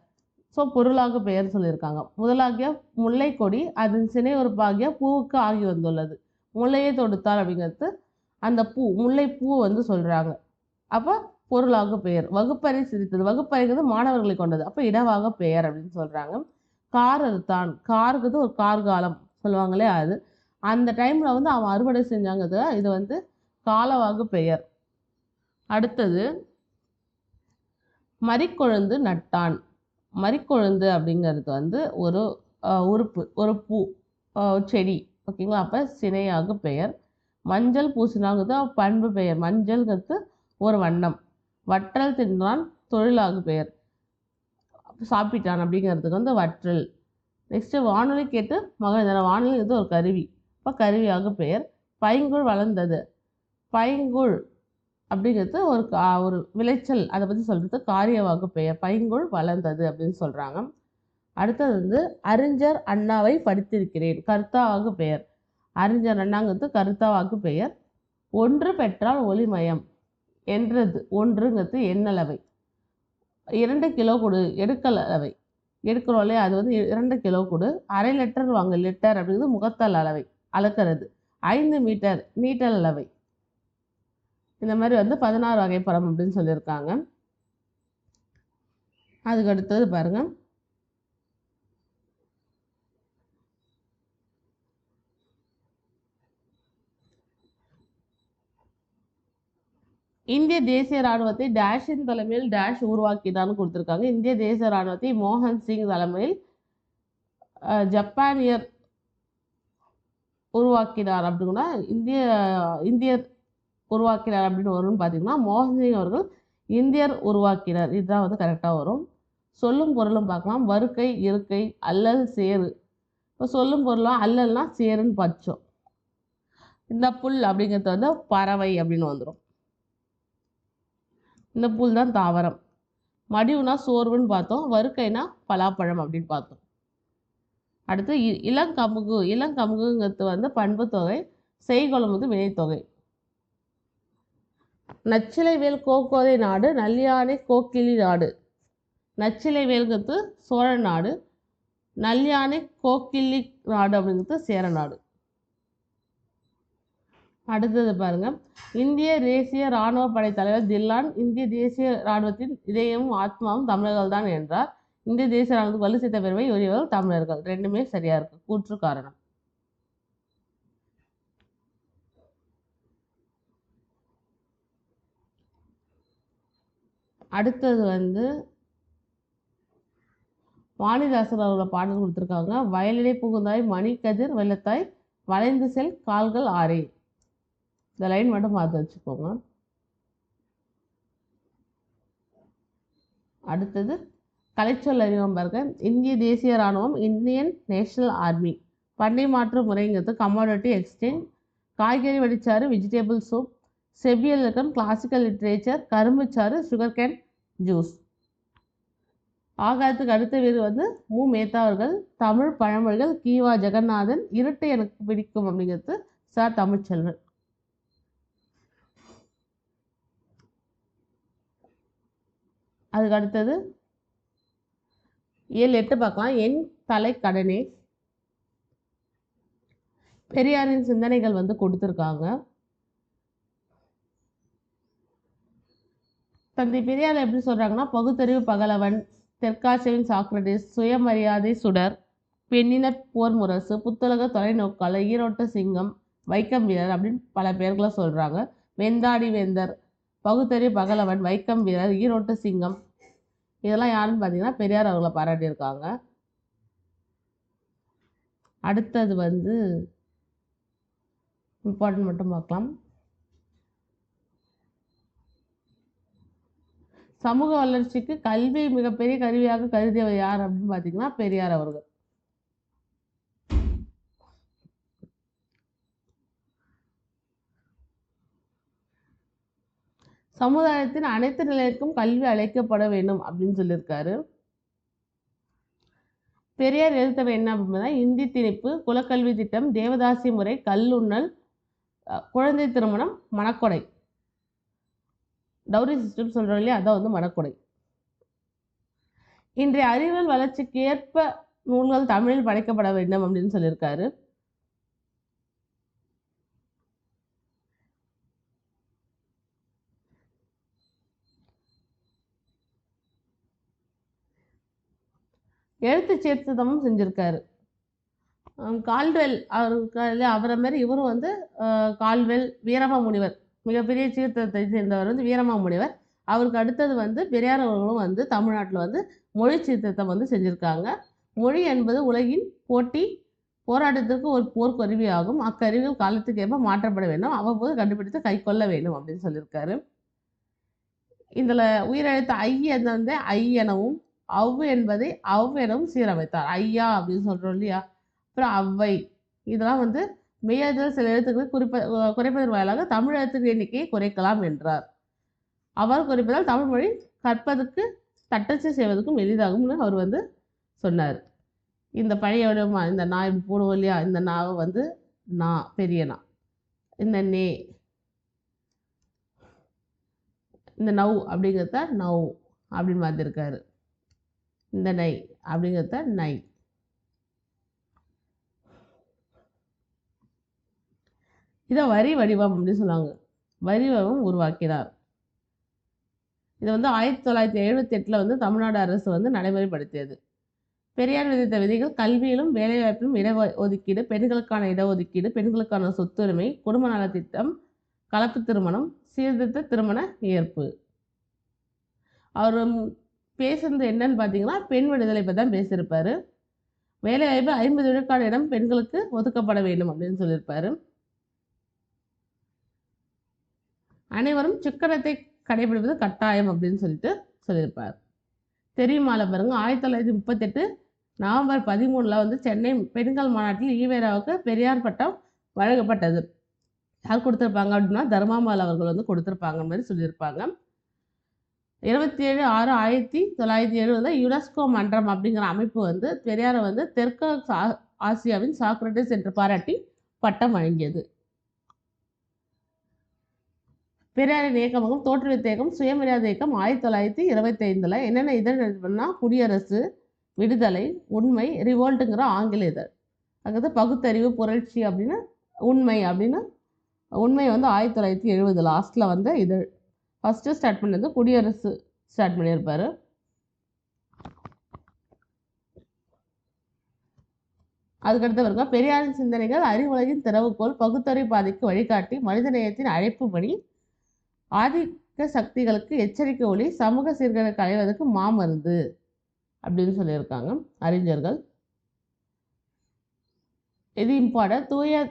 ஸோ பொருளாக பெயர் சொல்லியிருக்காங்க. முதலாகிய முல்லை கொடி அதன் சினை உறுப்பாகிய பூவுக்கு ஆகி வந்துள்ளது. முல்லையை தொடுத்தால் அப்படிங்கிறது அந்த பூ, முல்லை பூ வந்து சொல்கிறாங்க. அப்போ பொருளாக பெயர். வகுப்பறை சிரித்தது, வகுப்பறைங்கிறது மாணவர்களை கொண்டது, அப்போ இடவாக பெயர் அப்படின்னு சொல்கிறாங்க. கார் அறுத்தான், காருக்குது ஒரு கார்காலம் சொல்லுவாங்களே அது. அந்த டைமில் வந்து அவன் அறுவடை செஞ்சாங்கிறது இது வந்து காலவாகு பெயர். அடுத்தது மறிக்கொழுந்து நட்டான். மறிக்கொழுந்து அப்படிங்கிறது வந்து ஒரு உறுப்பு, ஒரு பூ, செடி, ஓகேங்களா. அப்போ சினையாக பெயர். மஞ்சள் பூசினாங்கிறது பண்பு பெயர். மஞ்சள்ங்கிறது ஒரு வண்ணம். வற்றல் தின்றான் தொழிலாகு பெயர். சாப்பிட்டான் அப்படிங்கிறதுக்கு வந்து வற்றல். நெக்ஸ்ட்டு வானொலி கேட்டு மகன், வானொலிங்கிறது ஒரு கருவி, இப்போ கருவியாக பெயர். பைங்குள் வளர்ந்தது, பைங்குள் அப்படிங்கிறது ஒரு விளைச்சல், அதை பற்றி சொல்கிறது காரியவாகு பெயர். பைங்குள் வளர்ந்தது அப்படின்னு சொல்கிறாங்க. அடுத்தது வந்து அறிஞர் அண்ணாவை படித்திருக்கிறேன், கர்த்தாவாகு பெயர். அறிஞர் அண்ணாங்கிறது கர்த்தாவாகு பெயர். ஒன்று பெற்றால் ஒளிமயம் என்றது, ஒன்றுங்கிறது எண்ணளவை. 2 கிலோ கொடு எடுக்கலவை, எடுக்கிறோம் இல்லையா, அது வந்து 2 கிலோ கொடு. அரை லிட்டர் வாங்க, லிட்டர் அப்படிங்கிறது முகத்தல் அளவை, அளக்கிறது. 5 மீட்டர் நீட்டல் அளவை. இந்த மாதிரி வந்து 16 வகைப்படம் அப்படின்னு சொல்லியிருக்காங்க. அதுக்கு அடுத்தது பாருங்க, இந்திய தேசிய இராணுவத்தை டேஷின் தலைமையில் டேஷ் உருவாக்கினான்னு கொடுத்துருக்காங்க. இந்திய தேசிய இராணுவத்தை மோகன் சிங் தலைமையில் ஜப்பானியர் உருவாக்கினார் அப்படின்னா இந்தியர் உருவாக்கினார் அப்படின்னு வரும்னு பார்த்தீங்கன்னா மோகன் சிங் அவர்கள் இந்தியர் உருவாக்கினார், இதுதான் வந்து கரெக்டாக வரும். சொல்லும் பொருளும் பார்க்கலாம். வருக்கை, இருக்கை, அல்லல், சேரு. இப்போ சொல்லும் பொருளும் அல்லல்னா சேருன்னு பச்சோம். இந்த புல் அப்படிங்கிறது வந்து பறவை அப்படின்னு வந்துடும். இந்த புல் தான் தாவரம். மடிவுனா சோர்வுன்னு பார்த்தோம். வறுக்கைனா பலாப்பழம் அப்படின்னு பார்த்தோம். அடுத்து இளங்கமுகு. இளங்கமுகுங்கிறது வந்து பண்புத்தொகை, செய்கொள்ளும் வந்து வினைத்தொகை. நச்சிலைவேல் கோக்கோதை நாடு, நல்யானை கோக்கிலி நாடு. நச்சிலைவேல்ங்கிறது சோழ நாடு, நல்யானை கோக்கிலி நாடு அப்படிங்கிறது சேர நாடு. அடுத்தது பாருங்க, இந்திய தேசிய இராணுவ படை தலைவர் தில்லான் இந்திய தேசிய இராணுவத்தின் இதயமும் ஆத்மாவும் தமிழர்கள் தான் என்றார். இந்திய தேசிய இராணுவத்துக்கு வலு சேர்த்த பெருமை உரியவர்கள் தமிழர்கள். ரெண்டுமே சரியா இருக்கு. கூற்று காரணம். அடுத்தது வந்து வாணிதாசன் அவர்கள பாடல் கொடுத்துருக்காங்க. வயலிடை புகுந்தாய் மணிக்கதிர் வெள்ளத்தாய் வளைந்து செல் கால்கள் ஆறே. இந்த லைன் மட்டும் பார்த்து வச்சுக்கோங்க. அடுத்தது கலைச்சொல் அறிவோம் பாருங்க. இந்திய தேசிய இராணுவம், இந்தியன் நேஷனல் ஆர்மி. பண்ணை மாற்று முறைங்கிறது கமாடிட்டி எக்ஸ்சேஞ்ச். காய்கறி வடிச்சாறு வெஜிடபிள் சூப். செவ்வியல் இலக்கணம் கிளாசிக்கல் லிட்ரேச்சர். கரும்புச்சாறு சுகர் கேன் ஜூஸ். ஆகாயத்துக்கு அடுத்த வீடு வந்து மு மேத்தா அவர்கள். தமிழ் பழமொழிகள் கீவா ஜெகநாதன். இருட்டு எனக்கு பிடிக்கும் அப்படிங்கிறது சார் தமிழ்ச்செல்வன். அதுக்கு அடுத்தது 7, 8 பார்க்கலாம். என் தலை கடனே. பெரியாரின் சிந்தனைகள் வந்து கொடுத்துருக்காங்க. தந்தை பெரியார் எப்படி சொல்றாங்கன்னா, பகுத்தறிவு பகலவன், தெற்காசியாவின் சாக்ரட்டிஸ், சுயமரியாதை சுடர், பெண்ணின போர் முரசு, புத்தலக தொலைநோக்காளர், ஈரோட்ட சிங்கம், வைக்கம் வீரர் அப்படின்னு பல பேர்களை சொல்றாங்க. வெந்தாடி வேந்தர், பகுத்தறிவு பகலவன், வைக்கம் வீரர், ஈரோட்ட சிங்கம், இதெல்லாம் யாருன்னு பார்த்தீங்கன்னா பெரியார் அவர்களை பாராட்டியிருக்காங்க. அடுத்தது வந்து இம்பார்ட்டன்ட் மட்டும் பார்க்கலாம். சமூக வளர்ச்சிக்கு கல்வி மிகப்பெரிய கருவியாக கருதியவர் யார் அப்படின்னு பார்த்தீங்கன்னா பெரியார் அவர்கள். சமுதாயத்தின் அனைத்து நிலைக்கும் கல்வி அளிக்கப்பட வேண்டும் அப்படின்னு சொல்லியிருக்காரு. பெரியார் எழுத்தவை என்ன அப்படின்னா, இந்தி திணிப்பு, குலக்கல்வி திட்டம், தேவதாசி முறை, கல்லுண்ணல், குழந்தை திருமணம், மணக்கொடை. டவுரி சிஸ்டம் சொல்றோம் இல்லையா, அதான் வந்து மணக்கொடை. இன்றைய அறிவியல் வளர்ச்சிக்கு ஏற்ப நூல்கள் தமிழில் படைக்கப்பட வேண்டும் அப்படின்னு சொல்லியிருக்காரு. எழுத்து சீர்திருத்தமும் செஞ்சிருக்காரு. கால்டுவெல் அவரை மாதிரி இவரும் வந்து கால்டுவெல், வீரமா முனிவர், மிகப்பெரிய சீர்திருத்தத்தை சேர்ந்தவர் வந்து வீரமா முனிவர். அவருக்கு அடுத்தது வந்து பெரியார் அவர்களும் வந்து தமிழ்நாட்டில் வந்து மொழி சீர்திருத்தம் வந்து செஞ்சுருக்காங்க. மொழி என்பது உலகின் போராட்டத்திற்கு ஒரு போர்க்கருவி ஆகும். அக்கருவிகள் காலத்துக்கு ஏற்ப மாற்றப்பட வேண்டும், அவ்வப்போது கண்டுபிடித்து கை கொள்ள வேண்டும் அப்படின்னு சொல்லியிருக்காரு. இதில் உயிரெழுத்து ஐ வந்து ஐ எனவும், அவ் என்பதை அவ் எனவும் சீரமைத்தார். ஐயா அப்படின்னு சொல்கிறோம் இல்லையா, அப்புறம் அவ்வை, இதெல்லாம் வந்து மெய்யெழுத்தில் சில எழுத்துக்களை குறைப்பதன் வாயிலாக தமிழ் எழுத்துக்கள் எண்ணிக்கையை குறைக்கலாம் என்றார். அவர் குறிப்பதால் தமிழ் மொழி கற்பதற்கு தட்டச்சு செய்வதற்கும் எளிதாகும்னு அவர் வந்து சொன்னார். இந்த பழைய இந்த நான் இப்படி போடுவோம் இல்லையா, இந்த நாவை வந்து நான் பெரிய நா, இந்த நே, இந்த நவ் அப்படிங்கிறத நவ் அப்படின்னு மாற்றிருக்காரு. இந்த நை அப்படிங்கிறத நை. இதை வரி வடிவம் அப்படின்னு சொல்லுவாங்க. வரி வடிவம் உருவாக்கினார். இதை வந்து 1978 வந்து தமிழ்நாடு அரசு வந்து நடைமுறைப்படுத்தியது. பெரியார் விதித்த விதிகள் கல்வியிலும் வேலைவாய்ப்பிலும் இடஒதுக்கீடு, பெண்களுக்கான இடஒதுக்கீடு, பெண்களுக்கான சொத்துரிமை, குடும்ப நலத்திட்டம், கலப்பு திருமணம், சீர்திருத்த திருமண ஏற்பு. அவர் பேசுறது என்னன்னு பார்த்தீங்கன்னா பெண் விடுதலை பற்றி தான் பேசியிருப்பாரு. வேலைவாய்ப்பு 50 விழுக்காடு இடம் பெண்களுக்கு ஒதுக்கப்பட வேண்டும் அப்படின்னு சொல்லியிருப்பாரு. அனைவரும் சிக்கனத்தை கடைபிடிப்பது கட்டாயம் அப்படின்னு சொல்லியிருப்பார். தெரியுமால பாருங்க, 1938 நவம்பர் 13 வந்து சென்னை பெண்கள் மாநாட்டில் ஈவேராவுக்கு பெரியார் பட்டம் வழங்கப்பட்டது. யார் கொடுத்துருப்பாங்க அப்படின்னா தர்மாம்பாள் அவர்கள் வந்து கொடுத்துருப்பாங்க மாதிரி சொல்லியிருப்பாங்க. 27/6/1970 யுனெஸ்கோ மன்றம் அப்படிங்கிற அமைப்பு வந்து பெரியாரை வந்து தெற்கு ஆசியாவின் சாக்ரட்டிஸ் என்று பாராட்டி பட்டம் வழங்கியது. பெரியாரின் இயக்கமாகவும் தோற்றுவித்த இயக்கம் சுயமரியாதை இயக்கம் 1925 என்னென்ன இதழ் எழுதுனா குடியரசு, விடுதலை, உண்மை, ரிவோல்ட்டுங்கிற ஆங்கில இதழ். அதாவது பகுத்தறிவு, புரட்சி அப்படின்னு உண்மை அப்படின்னு உண்மை வந்து 1970 லாஸ்ட்டில் வந்து இதழ். ஃபஸ்ட்டு ஸ்டார்ட் பண்ணது குடியரசு ஸ்டார்ட் பண்ணியிருப்பார். அதுக்கடுத்து வருங்க பெரியாரின் சிந்தனைகள் அறிவுலகின் திறவுகோல், பகுத்தறிவு பாதைக்கு வழிகாட்டி, மனிதநேயத்தின் அழைப்பு பணி, ஆதிக்க சக்திகளுக்கு எச்சரிக்கை ஒளி, சமூக சீர்கேடு களைவதற்கு மாமருந்து அப்படின்னு சொல்லியிருக்காங்க அறிஞர்கள். இது இம்பார்ட்டன்ட். தூய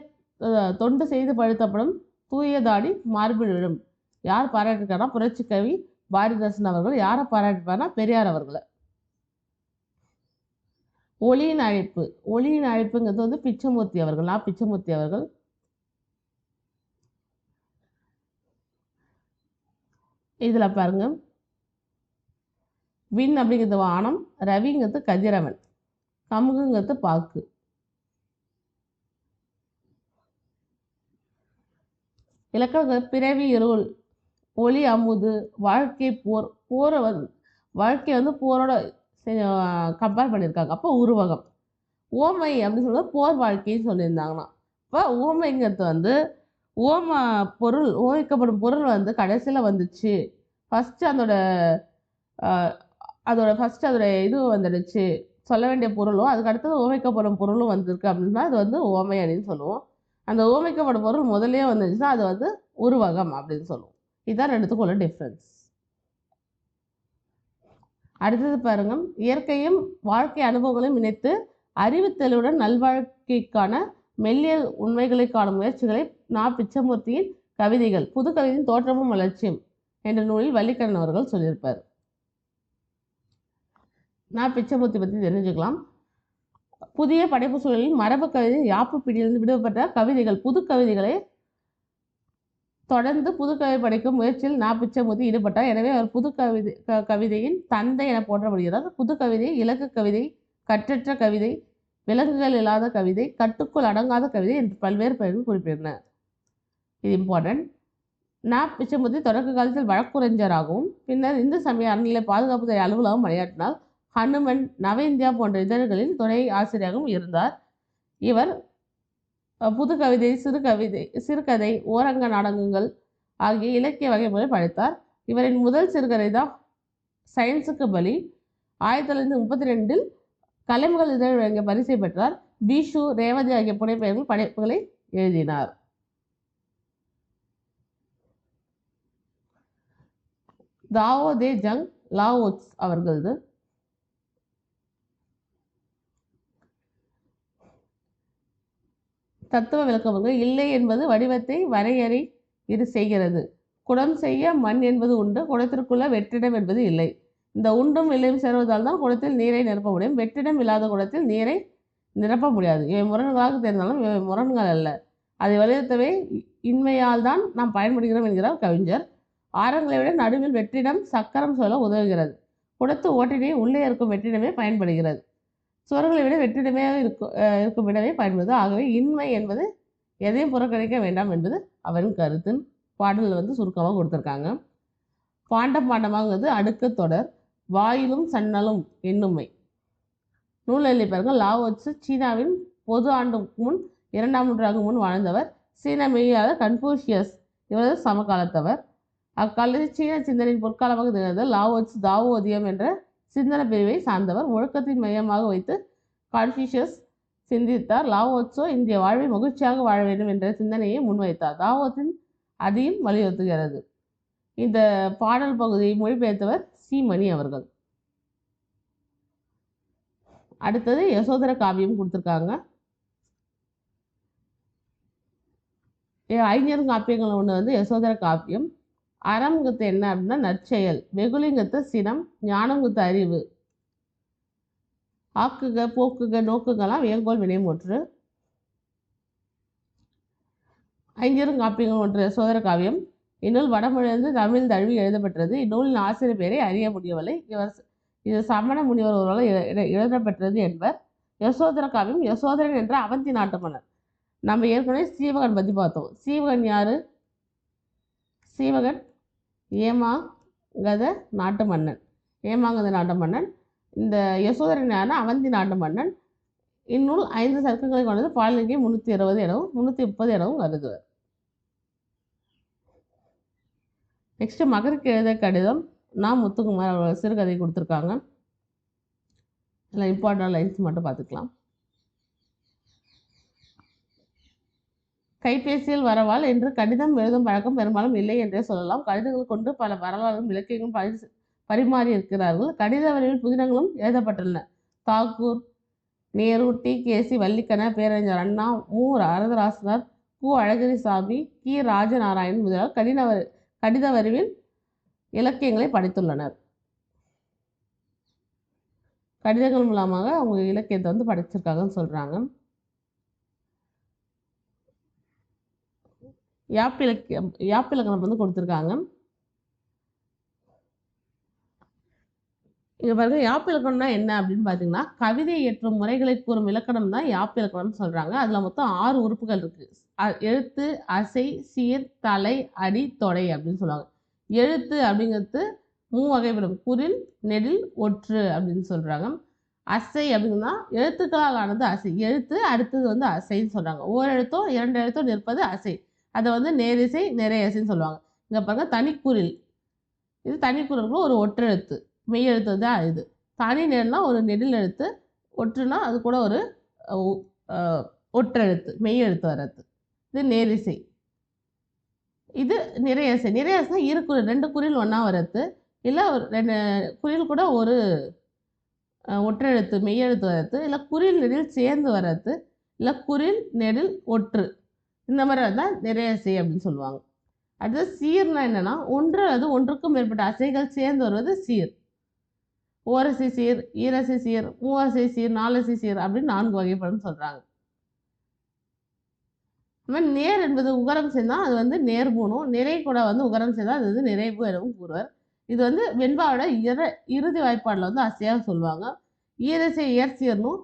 தொண்டு செய்து பழுத்தப்படும் தூயதாடி மார்பில் விழும். யார் பாராட்டிருக்காருன்னா புரட்சி கவி பாரதிதாசன் அவர்கள். யாரை பாராட்டிருப்பாருன்னா பெரியார் அவர்களை. ஒளியின் அழைப்பு. ஒளியின் அழைப்புங்கிறது வந்து பிச்சமூர்த்தி அவர்கள். பிச்சமூர்த்தி அவர்கள். இதில் பாருங்க, விண் அப்படிங்கிறது வானம், ரவிங்கிறது கதிரவன், கமுகுங்கிறது பாக்கு. இலக்கணங்கள் பிறவி இருள், ஒளி அமுது, வாழ்க்கை போர். போரை வந்து வாழ்க்கை வந்து போரோட கம்பேர் பண்ணியிருக்காங்க. அப்போ உருவகம். ஓமை அப்படின்னு சொல்லுவது போர் வாழ்க்கைன்னு சொல்லியிருந்தாங்கன்னா, இப்போ ஓமைங்கிறது வந்து பொருள் ஓமைக்கப்படும் பொருள் வந்து கடைசியில் வந்துச்சு. ஃபஸ்ட்டு அதோட இது வந்துடுச்சு, சொல்ல வேண்டிய பொருளும் அதுக்கு அடுத்தது ஓமைக்கப்படும் பொருளும் வந்திருக்கு அப்படின்னா அது வந்து ஓமை அப்படின்னு சொல்லுவோம். அந்த ஓமைக்கப்படும் பொருள் முதலே வந்துச்சுன்னா அது வந்து உருவகம் அப்படின்னு சொல்லுவோம். இதுதான் ரெண்டுத்துக்கும் உள்ள டிஃப்ரென்ஸ். அடுத்தது பாருங்க, இயற்கையும் வாழ்க்கை அனுபவங்களையும் இணைத்து அறிவுத்தெளிவுடன் நல்வாழ்க்கைக்கான மெல்லிய உண்மைகளை காணும் முயற்சிகளை பிச்சமூர்த்தியின் கவிதைகள், புது கவிதையின் தோற்றமும் வளர்ச்சியும் என்ற நூலில் வள்ளிக்கண்ணன் அவர்கள் சொல்லியிருப்பார். பிச்சமூர்த்தி பற்றி தெரிஞ்சுக்கலாம். புதிய படைப்பு சூழலில் மரபு கவிதை யாப்பு பிடியிலிருந்து விடுபட்ட கவிதைகள், புது கவிதைகளை தொடர்ந்து புதுக்கவிதை படைக்கும் முயற்சியில் பிச்சமூர்த்தி ஈடுபட்டார். எனவே அவர் புது கவிதையின் தந்தை என போற்றப்படுகிறார். புது கவிதை, இலக்கு கவிதை, கற்றற்ற கவிதை, விலங்குகள் இல்லாத கவிதை, கட்டுக்குள் அடங்காத கவிதை என்று பல்வேறு பெயர்கள் குறிப்பிட்டனர். இது இம்பார்ட்டன்ட். பிச்சமூர்த்தி தொடக்க காலத்தில் வழக்குரைஞராகவும் பின்னர் இந்து சமய அறநிலை பாதுகாப்புத்துறை அலுவலகம் பணியாற்றினார். ஹனுமன், நவ இந்தியா போன்ற இதழ்களில் துணை ஆசிரியராகவும் இருந்தார். இவர் புது கவிதை, சிறுகதை, ஓரங்க நாடகங்கள் ஆகிய இலக்கிய வகைகளை படைத்தார். இவரின் முதல் சிறுகதை தான் சயின்ஸுக்கு பலி. 1932 கலைமகள் இதழ் வழங்கிய பரிசை பெற்றார். பீஷு, ரேவதி ஆகிய புனைப்பெயர்கள் படைப்புகளை எழுதினார். தாவோ தே ஜங் லாவோட்ஸ் அவர்களது. தத்துவ விளக்கமாக இல்லை என்பது வடிவத்தை வரையறை இது செய்கிறது. குடம் செய்ய மண் என்பது உண்டு, குடத்திற்குள்ள வெற்றிடம் என்பது இல்லை. இந்த உண்டும் இல்லையும் சேர்வதால் தான் குடத்தில் நீரை நிரப்ப முடியும். வெற்றிடம் இல்லாத குடத்தில் நீரை நிரப்ப முடியாது. இவை முரண்களாக தெரிந்தாலும் இவை முரண்கள் அல்ல. அதை வலியுறுத்தவே இன்மையால் தான் நாம் பயன்படுகிறோம் என்கிறார் கவிஞர். ஆரங்களை விட நடுவில் வெற்றிடம் சக்கரம் சொல்ல உதவுகிறது. குடத்து ஓட்டினை உள்ளே இருக்கும் வெற்றிடமே பயன்படுகிறது. சுவர்களை விட வெற்றிடமே இருக்கும் இடமே பயன்படுது. ஆகவே இன்மை என்பது எதையும் புறக்கணிக்க வேண்டாம் என்பது அவரின் கருத்தின் பாடலில் வந்து சுருக்கமாக கொடுத்துருக்காங்க. பாண்டமாங்கிறது அடுக்கு தொடர். வாயிலும் சன்னலும் என்னுமை. நூல் எழுதிப்பாருங்க. லாவோட்சு சீனாவின் பொது ஆண்டுக்கு முன் 2ஆம் நூற்றாண்டுக்கு முன் வாழ்ந்தவர். சீன மெய்யாளர் கன்ஃபூஷியஸ் இவரது சமகாலத்தவர். அக்காலத்தில் சீன சிந்தனையின் பொற்காலமாக திகழ்ந்த லாவோட்சு தாவோதியம் என்ற சிந்தனை பிரிவை சார்ந்தவர். ஒழுக்கத்தின் மையமாக வைத்து கான்ஃபூஷியஸ் சிந்தித்தார். லாவோட்சோ இந்திய வாழ்வை மகிழ்ச்சியாக வாழ வேண்டும் என்ற சிந்தனையை முன்வைத்தார். தாவோத்தின் அதையும் வலியுறுத்துகிறது. இந்த பாடல் பகுதியை மொழிபெயர்த்தவர் சி. மணி அவர்கள். அடுத்தது யசோதர காவியம் கொடுத்துருக்காங்க. ஐஞர் காப்பியங்கள் ஒன்று வந்து யசோதர காப்பியம். அறம்ங்கிறது என்ன அப்படின்னா நற்செயல். வெகுளிங்கிறது சினம். ஞானங்கிறது அறிவு. ஆக்குக, போக்குக, நோக்குகலாம் வேங்கோல் வினைமுற்று. ஐஞரும் காப்பியங்கள் ஒன்று யசோதர காவியம். இந்நூல் வடமொழியிலிருந்து தமிழ் தழுவி எழுதப்பெற்றது. இந்நூலின் ஆசிரியர் பெயரை அறிய முடியவில்லை. இது சமண முனிவர் ஒருவரால் எழுதப்பெற்றது என்பர். யசோதர காவியம் யசோதரன் என்ற அவந்தி நாட்டு மன்னர். நம்ம ஏற்கனவே சீவகன் பற்றி பார்த்தோம். சீவகன் யாரு? சீவகன் ஏமாங்கத நாட்டு மன்னன். ஏமாங்கத நாட்டு மன்னன். இந்த யசோதரன் யாருன்னா அவந்தி நாட்டு மன்னன். இந்நூல் 5 சர்க்கங்களை கொண்டது. பாடலிங்கே 320 எனவும் 330 எனவும் கருதுவர். நெக்ஸ்ட் மகருக்கு எழுத கடிதம். நான் முத்துக்குமார் அவர்கள் சிறுகதை கொடுத்துருக்காங்க. இதில் இம்பார்ட்டன்ட் லைன்ஸ் மட்டும் பார்த்துக்கலாம். கைபேசியில் வரவால் என்று கடிதம் எழுதும் பழக்கம் பெரும்பாலும் இல்லை என்றே சொல்லலாம். கடிதங்கள் கொண்டு பல வரலாறும் இலக்கியங்களும் பரிமாறி இருக்கிறார்கள். கடித வரைவில் புதினங்களும் எழுதப்பட்டுள்ளன. தாக்கூர், நேரு, டி.கே.சி. வல்லிக்கண, பேரறிஞர் அண்ணா, மு. வரதராசனார், கு. அழகிரிசாமி, கி. ராஜநாராயணன் முதலால் கடித வரிவில் இலக்கியங்களை படைத்துள்ளனர். கடிதங்கள் மூலமாக அவங்க இலக்கியத்தை படைச்சிருக்காங்கன்னு சொல்றாங்க. யாப்பிலக்கணம் கொடுத்துருக்காங்க. இங்க பாருங்க, யாப்பிலக்கணம்னா என்ன அப்படின்னு பார்த்தீங்கன்னா, கவிதை இயற்றும் முறைகளை கூறும் இலக்கணம் தான் யாப்பிலக்கணம்னு சொல்றாங்க. அதுல மொத்தம் 6 உறுப்புகள் இருக்கு. எழுத்து, அசை, சீர், தலை, அடி, தொடை அப்படின்னு சொல்லுவாங்க. எழுத்து அப்படிங்கிறது 3 வகைப்படும். குறில், நெடில், ஒற்று அப்படின்னு சொல்றாங்க. அசை அப்படின்னா எழுத்துக்களால் ஆனது அசை. எழுத்து அடுத்தது அசைன்னு சொல்றாங்க. ஓரெழுத்தோ 2 எழுத்தோ நிற்பது அசை. அதை நேரிசை, நிறையசைன்னு சொல்லுவாங்க. இங்க பாருங்க, தனிக்குறில். இது தனிக்குறில் ஒரு ஒற்றெழுத்து, மெய் எழுத்து தான் இது. தனி நெல்னா ஒரு நெடில் எழுத்து, ஒற்றுனா அது கூட ஒரு ஒற்றெழுத்து, மெய் எழுத்து வர்றது. இது நேரிசை. இது நிறையசை. நிறையசைனா இரு குறில், 2 குறில் ஒன்றா வர்றது, இல்லை 2 குறில் கூட ஒரு ஒற்றெழுத்து, மெய்யெழுத்து வர்றது, இல்லை குறில் நெடில் சேர்ந்து வர்றது, இல்லை குறில் நெடில் ஒற்று, இந்த மாதிரி தான் நிறையசை அப்படின்னு சொல்லுவாங்க. அது சீர்னா என்னன்னா, ஒன்று அது ஒன்றுக்கும் மேற்பட்ட அசைகள் சேர்ந்து வருவது சீர். ஓரசை சீர், ஈரசை சீர், மூவசை சீர், 4 சீர் அப்படின்னு 4 வகைப்படும் சொல்றாங்க. நேர் என்பது உகரம் சேர்ந்தால் அது நேர்பூணும். நிறை கூட உகரம் சேர்ந்தால் அது நிறைவு எனவும் கூறுவர். இது வெண்பாவோட இறுதி வாய்ப்பாடில் அசையாக சொல்லுவாங்க. ஈரசை ஏற்சீர்னும்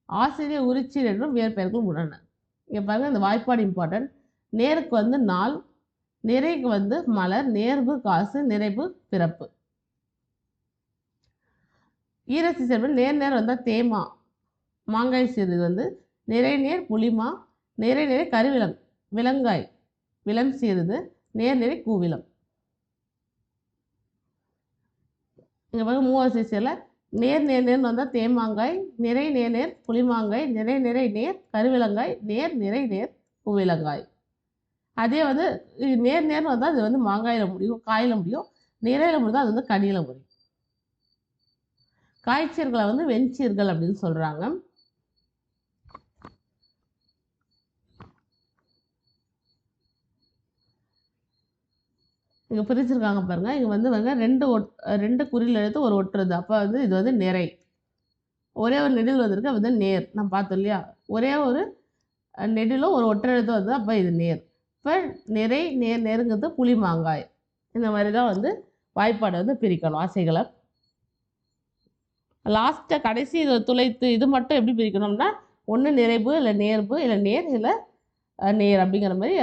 ஆசிரியர் உரிச்சீர் என்றும் வேறு பெயர்கள் உள்ளன. இங்கே பாருங்க, இந்த வாய்ப்பாடு இம்பார்ட்டன்ட். நேருக்கு நாள், நிறைக்கு மலர், நேர்வு காசு, நிறைவு பிறப்பு. ஈரசை சேர்வு நேர் நேர் தேமா, மாங்காய் சீர். இது நிறை நேர் புளிமா, நிறை நிறை கருவிலம், விலங்காய், விலம் சீருது, நேர் நிறை கூவிலம். இங்கே பாருங்க, மூவசை சீரில் நேர் நேர் நேர்னு தேமாங்காய், நிறை நேர் நேர் புளிமாங்காய், நிறை நிறை நேர் கருவிலங்காய், நேர் நிறை நேர் பூவிலங்காய். அதே நேர் நேர்னு அது மாங்காயில் முடியும், காயில் முடியும். நிறையில் முடியும் அது கனியில் முடியும். காய்ச்சீர்களை வெண்சீர்கள் அப்படின்னு சொல்றாங்க. இங்கே பிரிச்சிருக்காங்க பாருங்க. இங்கே பாருங்க, 2 குறில் எழுத்து ஒரு ஒட்டுறது. அப்போ இது நிறை. ஒரே ஒரு நெடில் வந்திருக்கு, அது நேர். நான் பார்த்தோம் இல்லையா, ஒரே ஒரு நெடிலும் ஒரு ஒற்றெழுத்து வருது, அப்போ இது நேர். இப்போ நிறை நேர் நேருங்கிறது புளி மாங்காய். இந்த மாதிரி தான் வாய்ப்பாடை பிரிக்கணும் ஆசைகளை. லாஸ்ட்டை கடைசி இதை துளைத்து இது மட்டும் எப்படி பிரிக்கணும்னா, ஒன்று நிறைவு, இல்லை நேர்வு, இல்லை நேர், இல்லை நேர் அப்படிங்கிற மாதிரி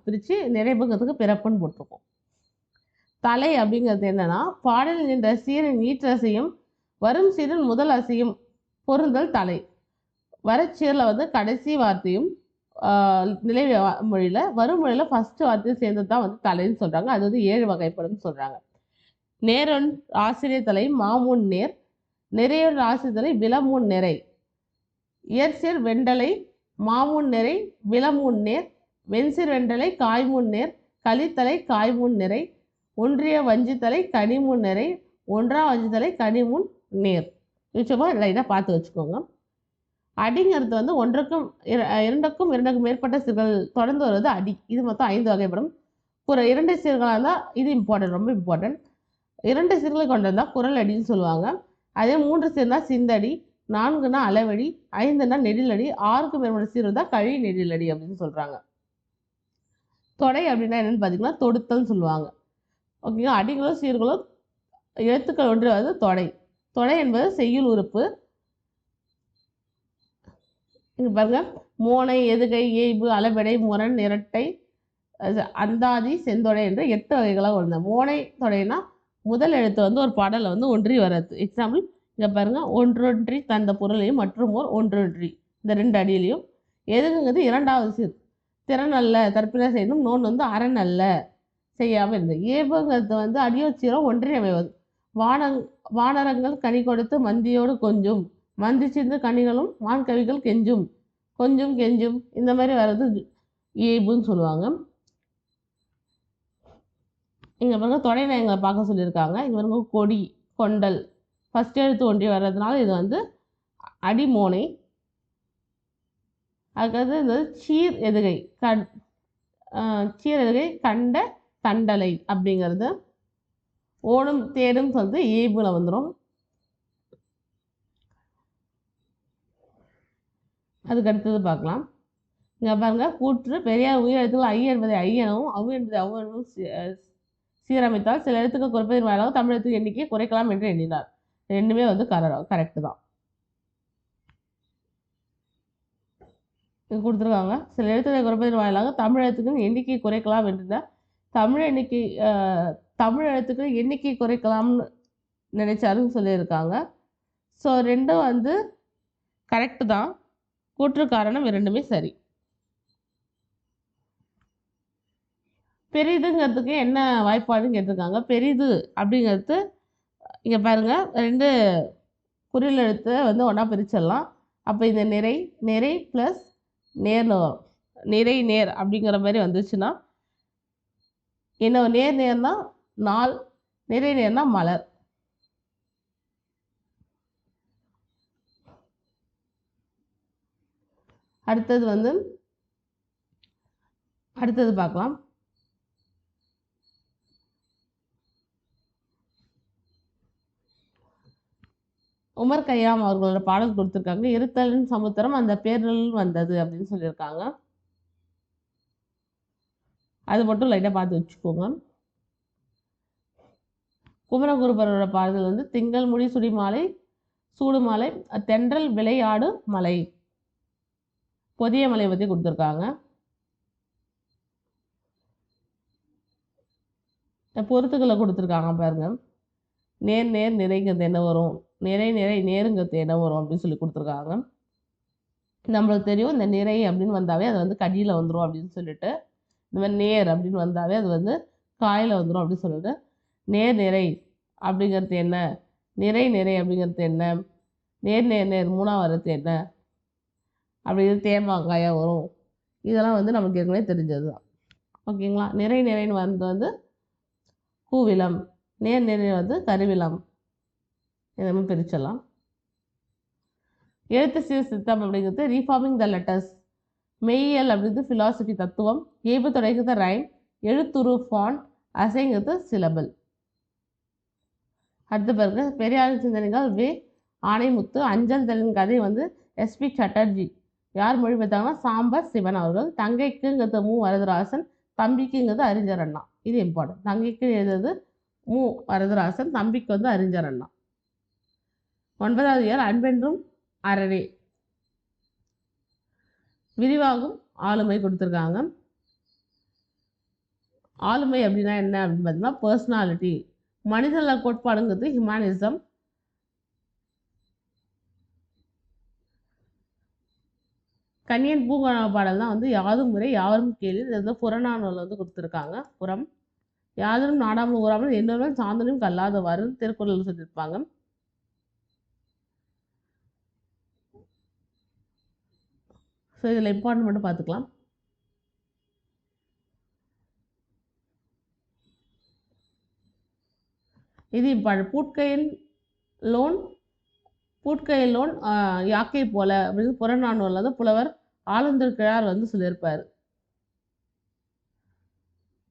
பிரித்து நிறைவுங்கிறதுக்கு பிறப்புன்னு போட்டிருக்கோம். தலை அப்படிங்கிறது என்னன்னா, பாடலில் நின்ற சீரின் ஈற்றசையும் வரும் சீரின் முதல் அசையும் பொருந்தல் தலை. வரச்சீரில் கடைசி வார்த்தையும் நிலை மொழியில் வரும் மொழியில் ஃபர்ஸ்ட் வார்த்தையும் சேர்ந்தது தான் தலைன்னு சொல்கிறாங்க. அது 7 வகைப்படும் சொல்கிறாங்க. நேரன் ஆசிரியர் தலை மாமுன் நேர், நிறையொரு ஆசிரியர் தலை விலமுன் நிறை, இயற்சீர் வெண்டலை மாமுன் நிறை விலமுன் நேர், வெண்சீர் வெண்டலை காய்முன் நேர், களித்தலை காய்முன் நிறை, ஒன்றிய வஞ்சித்தலை கனிமுன் நிறை, ஒன்றா வஞ்சித்தலை கனிமுன் நேர். சும்மா லைட்டாக பார்த்து வச்சுக்கோங்க. அடிங்கிறது ஒன்றுக்கும் 2க்கும் 2க்கும் மேற்பட்ட சீர்கள் தொடர்ந்து வருவது அடி. இது மொத்தம் 5 வகைப்படும். 2 சீர்களாக இருந்தால் இது இம்பார்ட்டன்ட், ரொம்ப இம்பார்ட்டன்ட். 2 சீர்களை கொண்டு வந்தால் குரல் அடின்னு சொல்லுவாங்க. அதே 3 சீர்னா சிந்தடி, 4னா அளவடி, 5னா நெடிலடி, 6க்கு மேற்பட்ட சீர் இருந்தால் கழி நெடிலடி அப்படின்னு சொல்கிறாங்க. தொடை அப்படின்னா என்னன்னு பார்த்தீங்கன்னா தொடுத்தல்னு சொல்லுவாங்க. ஓகேங்களா. அடிகளோ சீர்களோ எழுத்துக்கள் ஒன்றுவது தொடை. தொடை என்பது செய்யுள் உறுப்பு. இங்க பாருங்க, மோனை, எதுகை, ஏய்பு, அளபெடை, முரண், இரட்டை, அந்தாதி, செந்தொடை என்ற 8 வகைகளாக உள்ளன. மோனை தொடைனா முதல் எழுத்து வந்து ஒரு பாடலில் வந்து ஒன்றி வர்றது. எக்ஸாம்பிள் இங்கே பாருங்க, ஒன்றொன்றி தந்த பொருளையும் மற்றும் ஓர் ஒன்றொன்றி இந்த 2 அடியிலையும். எதுக்குங்கிறது 2வது சீர். திறன் அல்ல தற்பிழை செய்யணும். நோன் வந்து அரண் அல்ல செய்யாமல் இருந்தது. ஏபுங்கிறது வந்து அடியோச்சீரம் ஒன்றி அமைவது. வானரங்கள் கனி கொடுத்து மந்தியோடு கொஞ்சும், மந்தி சிந்து கனிகளும் வான்கவிகள் கெஞ்சும், கொஞ்சம் கெஞ்சும் இந்த மாதிரி வர்றது ஏபுன்னு சொல்லுவாங்க. இங்கே பாருங்க தொடை நயங்களை பார்க்க சொல்லியிருக்காங்க. இங்கே பாருங்க கொடி, கொண்டல் ஃபஸ்ட் எழுத்து ஒன்றி வர்றதுனால இது வந்து அடிமோனை. அதுக்கடுத்து இந்த சீர் எதுகை சீர் எதுகை கண்ட தண்டலை அப்படிங்கிறது ஓடும் தேடும் சொல்லிட்டு ஏபுல வந்துடும். அதுக்கு அடுத்தது பார்க்கலாம். இங்கே பாருங்க, கூற்று பெரியார் உயிர் எழுத்துக்கள் ஐ என்பதை ஐயனவும் அவு என்பதை அவ்வளவும் சீரமைத்தால் சில எழுத்துக்கள் குறைப்பதன் வாயிலாக தமிழ் எழுத்து எண்ணிக்கையை குறைக்கலாம் என்று எண்ணினார். ரெண்டுமே வந்து கரெக்டு தான். கொடுத்துருக்காங்க, சில எழுத்துக்களை குறைப்பதன் வாயிலாக தமிழ் எழுத்துக்கள் எண்ணிக்கையை குறைக்கலாம் என்று தமிழ் எழுத்துக்கள் எண்ணிக்கை குறைக்கலாம்னு நினைச்சாருன்னு சொல்லியிருக்காங்க. ஸோ ரெண்டும் வந்து கரெக்டு தான். கூற்று காரணம் இரண்டுமே சரி. பெரிதுங்கிறதுக்கு என்ன வாய்ப்பாடுன்னு கேட்டிருக்காங்க. பெரிது அப்படிங்கிறது இங்கே பாருங்கள், 2 குறில் எழுத்து வந்து ஒன்றா பிரிச்சிடலாம். அப்போ இந்த நிறை ப்ளஸ் நேர்னு வரும். நிறை நேர் அப்படிங்கிற மாதிரி வந்துச்சுன்னா என்ன, நேர்னா நாள், நிறை நேர்னா மலர். அடுத்தது பார்க்கலாம். உமர் கய்யாம் அவர்களோட பாடல் கொடுத்துருக்காங்க. இருத்தலின் சமுத்திரம் அந்த பேரில் வந்தது அப்படின்னு சொல்லியிருக்காங்க. அது மட்டும் லைட்டாக பார்த்து வச்சுக்கோங்க. குமரகுருபரோட பாடல் வந்து திங்கள் முடி சுடிமாலை சூடுமாலை தென்றல் விளையாடு மலை, பொதிய மலை பற்றி கொடுத்துருக்காங்க. பொறுத்துக்களை கொடுத்துருக்காங்க பாருங்க. நேர் நிறைங்கிறது என்ன வரும், நிறை நேருங்கிறது என்ன வரும் அப்படின்னு சொல்லி கொடுத்துருக்காங்க. நம்மளுக்கு தெரியும், இந்த நிறை அப்படின்னு வந்தாவே அது வந்து கடியில் வந்துடும் அப்படின்னு சொல்லிட்டு, இந்த மாதிரி நேர் அப்படின்னு வந்தாவே அது வந்து காயில் வந்துடும் அப்படின்னு சொல்லிட்டு, நிறை அப்படிங்கிறது என்ன, நிறை அப்படிங்கிறது என்ன, நேர் 3ஆவது வரது என்ன அப்படிங்கிறது தேமாங்காயாக வரும். இதெல்லாம் வந்து நமக்கு ஏற்கனவே தெரிஞ்சது தான். ஓகேங்களா. நிறைன்னு வந்து கூவிலம், நேர் வந்து கருவிலம். இதை நம்ம பிரிச்சிடலாம். எழுத்து சீர்திருத்தம் அப்படிங்கிறது ரீஃபார்மிங் த லெட்டர்ஸ். மெய்யியல் அப்படிங்கிறது ஃபிலாசபி தத்துவம். ஏபு தொடங்கிறது ரைம். எழுத்துரு ஃபாண்ட். அசைங்கிறது சிலபல். அடுத்து பாருங்க, பெரியாரின் சிந்தனைகள் வே ஆணைமுத்து. அஞ்சல் தலின் கதை வந்து எஸ்பி சட்டர்ஜி. யார் மொழிபெயர்த்தாங்கன்னா சாம்பர் சிவன் அவர்கள். தங்கைக்குங்கிறது மு வரதராசன். தம்பிக்குங்கிறது அறிஞர் அண்ணா. இது இம்பார்ட்டன்ட். தங்கைக்கு எழுதுறது மு வரதராசன், தம்பிக்கு வந்து அறிஞர் அண்ணா. 9வது இயர் அன்பென்றும் அறவே. விரிவாகும் ஆளுமை கொடுத்துருக்காங்க. ஆளுமை அப்படின்னா என்ன அப்படின்னு பார்த்தீங்கன்னா பர்சனாலிட்டி. மனிதநல கோட்பாடுங்கிறது ஹியூமனிசம். கன்னியன் பூங்கா பாடல் தான் வந்து யாதும் முறை யாவரும் கேள்வி. இது வந்து புறநானூரில் வந்து கொடுத்துருக்காங்க. புறம் யாதரும் நாடாமல் ஊறாமல் என்னொருவன் சாந்தனும் கல்லாதவாறு திருக்குறள் சொல்லியிருப்பாங்க. ஸோ இதில் இம்பார்ட்டன்ட் மட்டும் பார்த்துக்கலாம். இது இம்பார்ட்டன்ட். பூட்கையில் லோன் யாக்கை போல அப்படின்னு புறநானூரில் வந்து புலவர் ஆளுந்தர் கிழார் வந்து சொல்லியிருப்பார்.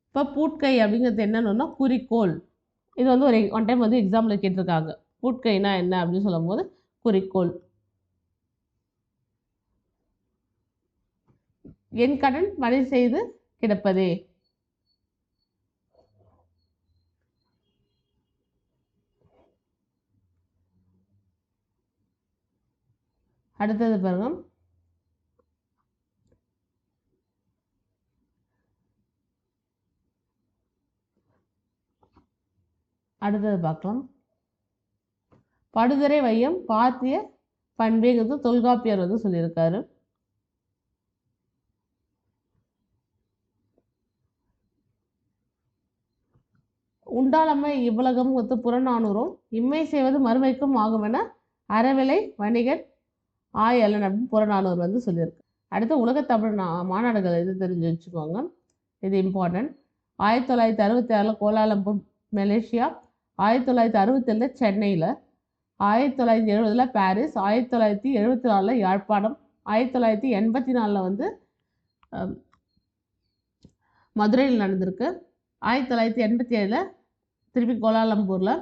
இப்போ பூட்கை அப்படிங்கிறது என்னன்னா குறிக்கோள். இது வந்து ஒன் டைம் வந்து எக்ஸாம்பிள் கேட்டிருக்காங்க. பூட்கைனா என்ன அப்படின்னு சொல்லும் போது குறிக்கோள். என் கடன் மழை செய்து கிடப்பதே. அடுத்தது பாருங்க, அடுத்தது பார்க்கலாம். படுதுறை வையம் பாத்திய பண்பேங்கிறது தொல்காப்பியர் வந்து சொல்லியிருக்காரு. உண்டாளமை இவ்வுலகம் ஒத்து புறநானூறும் இம்மை செய்வது மறுமைக்கும் ஆகும் என அறவிலை வணிகன் ஆயலன் அப்படின்னு புறநானூறு வந்து சொல்லியிருக்கு. அடுத்து உலகத்தமிழ் மாநாடுகள் இது தெரிஞ்சு வச்சுக்கோங்க, இது இம்பார்ட்டன்ட். 1966 கோலாலம்பூர் மலேசியா, 1967 சென்னையில், 1970 பாரிஸ், 1974 யாழ்ப்பாணம், 1984 வந்து மதுரையில் நடந்திருக்கு, 1987 திருப்பி கோலாலம்பூரில்,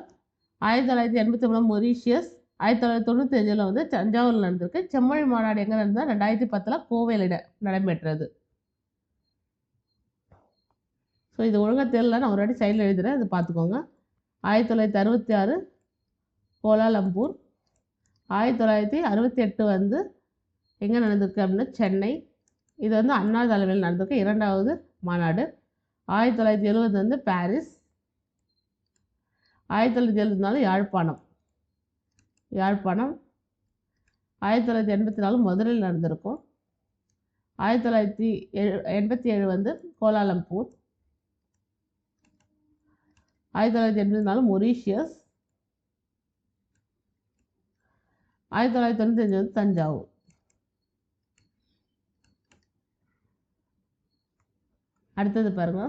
1983 மொரீஷியஸ், 1995 வந்து தஞ்சாவூரில் நடந்திருக்கு. செம்மொழி மாநாடு எங்கே நடந்தால் 2010 கோவையில் நடைபெற்றது. ஸோ இது ஒழுங்காக தெரியல, நான் ஒரு வாட்டி சைடில் எழுதுகிறேன், அது பார்த்துக்கோங்க. 1966 கோலாலம்பூர், 1968 வந்து எங்கே நடந்திருக்கு அப்படின்னா சென்னை. இது வந்து அண்ணா தலைமையில் நடந்திருக்கு 2வது மாநாடு. 1970 வந்து பாரிஸ், 1974 யாழ்ப்பாணம், 1984 மதுரையில் நடந்திருக்கும். 1987 வந்து கோலாலம்பூர், 1984 மொரீஷியஸ், 1995 வந்து தஞ்சாவூர். அடுத்தது பாருங்க,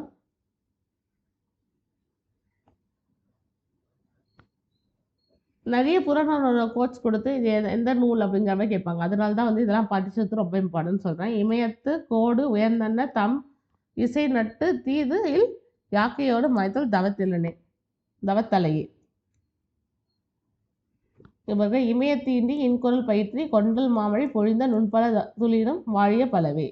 நிறைய புறநானூறு கோட்ஸ் கொடுத்து இது எந்த நூல் அப்படிங்கிற மாதிரி கேட்பாங்க. அதனால தான் வந்து இதெல்லாம் படிச்சது ரொம்ப இம்பார்ட்டன்ட் சொல்கிறேன். இமயத்து கோடு உயர்ந்தன்ன தம் இசை நட்டு தீது இல் யாக்கையோடு மயத்தல் தவத்தலையே. இவங்க இமயத்தீண்டி இன்குரல் பயிற்றி கொண்டல் மாமழை பொழிந்த நுண்பல துளிரும் வாழிய பலவே.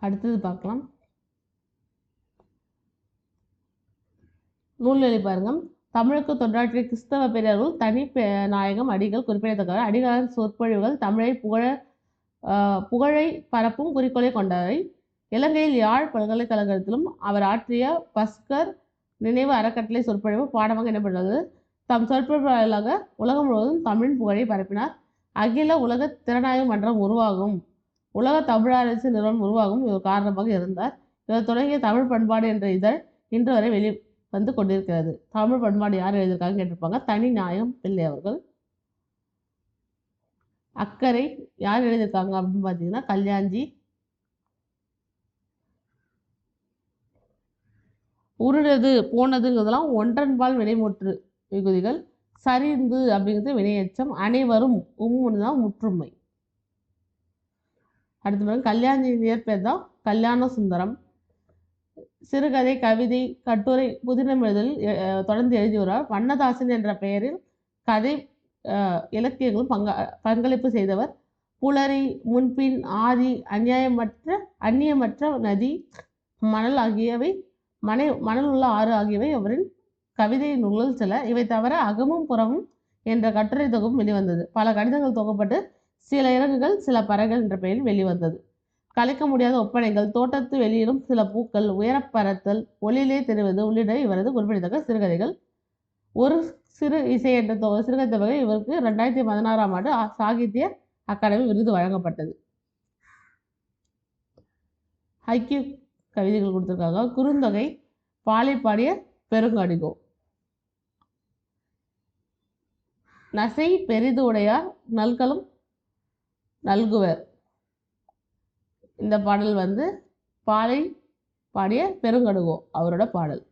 அடுத்தது பார்க்கலாம், நூல்நிலை பாருங்க. தமிழுக்கு தொண்டாற்றிய கிறிஸ்தவ பெரியர்கள் தனி நாயகம் அடிகள் குறிப்பிடத்தக்கவர். அடிகளின் சொற்பொழிவுகள் தமிழை புகழை பரப்பும் குறிக்கோளை கொண்டவை. இலங்கையில் யாழ் பல்கலைக்கழகத்திலும் அவர் ஆற்றிய பஸ்கர் நினைவு அறக்கட்டளை சொற்பொழிவு பாடமாக இடம்பெற்றது. தம் சொற்பொழிவாளராக உலகம் முழுவதும் தமிழின் புகழை பரப்பினார். அகில உலக திறனாய்வு மன்றம் உருவாகும், உலக தமிழரசு நிறுவனம் உருவாகும் இவர் காரணமாக இருந்தார். இவர் தொடங்கிய தமிழ் பண்பாடு என்ற இதழ் இன்று வரை வந்து கொண்டிருக்கிறது. தமிழ் பண்பாடு யார் எழுதியிருக்காங்க கேட்டிருப்பாங்க, தனி நாயகம் பிள்ளை அவர்கள். அக்கறை யார் எழுதியிருக்காங்க அப்படின்னு பார்த்தீங்கன்னா கல்யாஞ்சி. உருளது போனதுங்கிறதுலாம் ஒன்றன்பால் வினைமுற்று விகுதிகள். சரிந்து அப்படிங்கிறது வினையச்சம். அனைவரும் தான் முற்றுமை. அடுத்த பிறகு கல்யாணி இயற்பெயர் தான் கல்யாண சுந்தரம். சிறுகதை, கவிதை, கட்டுரை, புதினம் எழுதலில் தொடர்ந்து எழுதியுள்ளார். வண்ணதாசன் என்ற பெயரில் கதை இலக்கியங்களும் பங்களிப்பு செய்தவர். புலரி, முன்பின், ஆதி, அந்நியமற்ற நதி, மணல் ஆகியவை மணல் உள்ள ஆறு ஆகியவை அவரின் கவிதை நூல்கள் சில. இவை தவிர அகமும் புறமும் என்ற கட்டுரை தொகுப்பும் வெளிவந்தது. பல கடிதங்கள் தொகுப்பட்டு சில இறங்குகள் சில பறவைகள் என்ற பெயரில் வெளிவந்தது. கலைக்க முடியாத ஒப்பனைகள், தோட்டத்து வெளியிடும் சில பூக்கள், உயரப்பறத்தல், ஒளியிலே தெரிவது உள்ளிட்ட இவரது குறிப்பிடத்தக்க சிறுகதைகள். ஒரு சிறு இசை என்ற சிறுகதை தொகை இவருக்கு 2016ஆம் ஆண்டு சாகித்ய அகாடமி விருது வழங்கப்பட்டது. ஐக்கிய கவிதைகள் கொடுத்துருக்காங்க. குறுந்தொகை, பாலை பாடிய பெருங்கடிகோ, நசை பெரிது உடையார் நல்களும் நல்குவர். இந்த பாடல் வந்து பாலை பாடிய பெருங்கடுகோ அவரோட பாடல்.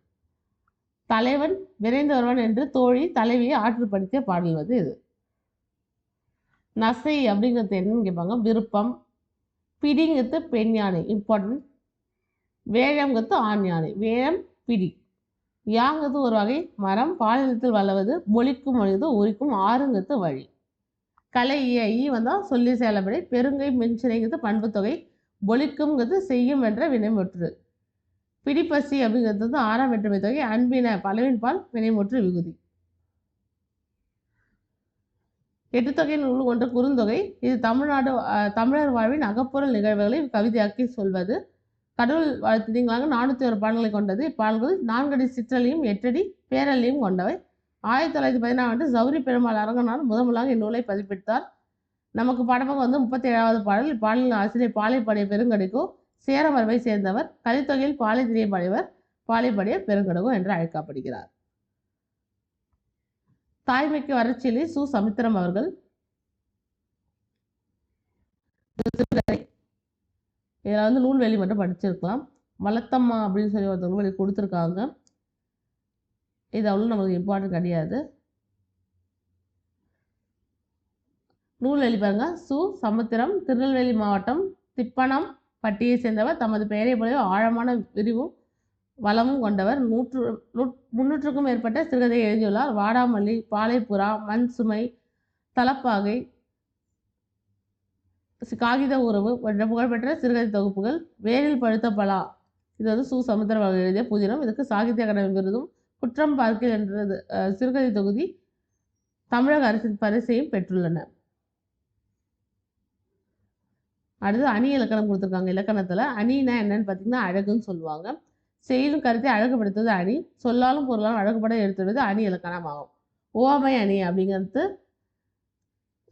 தலைவன் விரைந்து வருவான் என்று தோழி தலைவியை ஆற்றுப்படுத்திய பாடல் வந்து இது. நசை அப்படிங்கிறது என்னன்னு கேட்பாங்க, விருப்பம். பிடிங்கிறது பெண் யானை, இம்பார்ட்டன்ட். வேழம்ங்கிறது ஆண் யானை, வேழம் பிடி. யாங்கிறது ஒரு வகை மரம், பாலினத்தில் வளவது, மொழிக்கும் மொழிது உரிக்கும், ஆறுங்கிறது வழி. கலை ஈ வந்தால் சொல்லி செயலப்படை. பெருங்கை மென்சினைங்கிறது பண்பு தொகை. பொலிக்கும்ங்கிறது செய்யும் என்ற வினைமுற்று. பிடிப்பசி அப்படிங்கிறது வந்து 6ஆம் வேற்றுமை தொகை. அன்பின பலவின் பால் வினைமுற்று விகுதி. எட்டுத்தொகை நூல் ஒன்று குறுந்தொகை. இது தமிழர் வாழ்வின் அகப்பொருள் நிகழ்வுகளை கவிதையாக்கி சொல்வது. கடவுள் வாழ்த்து நீங்களாக 401 பாடல்களை கொண்டது. இப்பாடல்கள் 4 அடி சிற்றலியும் 8 அடி பேரலியும் கொண்டவை. 1914 சௌரி பெருமாள் அரங்கனார் முதலாக இந்நூலை பதிப்பித்தார். நமக்கு பாடமாக வந்து 37வது பாடல். இப்பாடலின் ஆசிரியர் பாலை பாடிய பெருங்கடிகோ சேர மரபை சேர்ந்தவர். கலித்தொகையில் பாலை திரிய பாடியவர் பாலை பாடிய பெருங்கடுகோ என்று அழைக்கப்படுகிறார். தாய்மைக்கு வரச்சொல்லி சு. சமுத்திரம் அவர்கள். இதில் வந்து நூல்வெளி மட்டும் படிச்சிருக்கலாம். வளத்தம்மா அப்படின்னு சொல்லி ஒருத்தவங்க வெளி கொடுத்துருக்காங்க. இது அவ்வளோ நமக்கு இம்பார்ட்டன்ட் கிடையாது. நூல்வெளி பாருங்க. சு. சமுத்திரம் திருநெல்வேலி மாவட்டம் திப்பணம் பட்டியை சேர்ந்தவர். தமது பெயரை போலவே ஆழமான விரிவும் வளமும் கொண்டவர். 300க்கும் மேற்பட்ட சிறுகதையை எழுதியுள்ளார். வாடாமல்லி, பாலைப்புறா, மண் சுமை, தலப்பாகை, காகித உறவு போன்ற புகழ்பெற்ற சிறுகதை தொகுப்புகள். வேரில் பழுத்த பலா இது வந்து சு. சமுத்திரம் அவர்கள் எழுதிய புதினம். இதுக்கு சாகித்ய அகாடமி விருதும் குற்றம் பார்க்கில் என்றது சிறுகதை தொகுதி தமிழக அரசின் பரிசையும் பெற்றுள்ளன. அடுத்து அணி இலக்கணம் கொடுத்துருக்காங்க. இலக்கணத்தில் அணினா என்னன்னு பார்த்தீங்கன்னா அழகுன்னு சொல்லுவாங்க. செய்யும் கருத்தை அழகுபடுத்துவது அணி. சொல்லாலும் பொருளாலும் அழகுபட எடுத்துவது அணி இலக்கணமாகும். ஓமை அணி அப்படிங்கிறது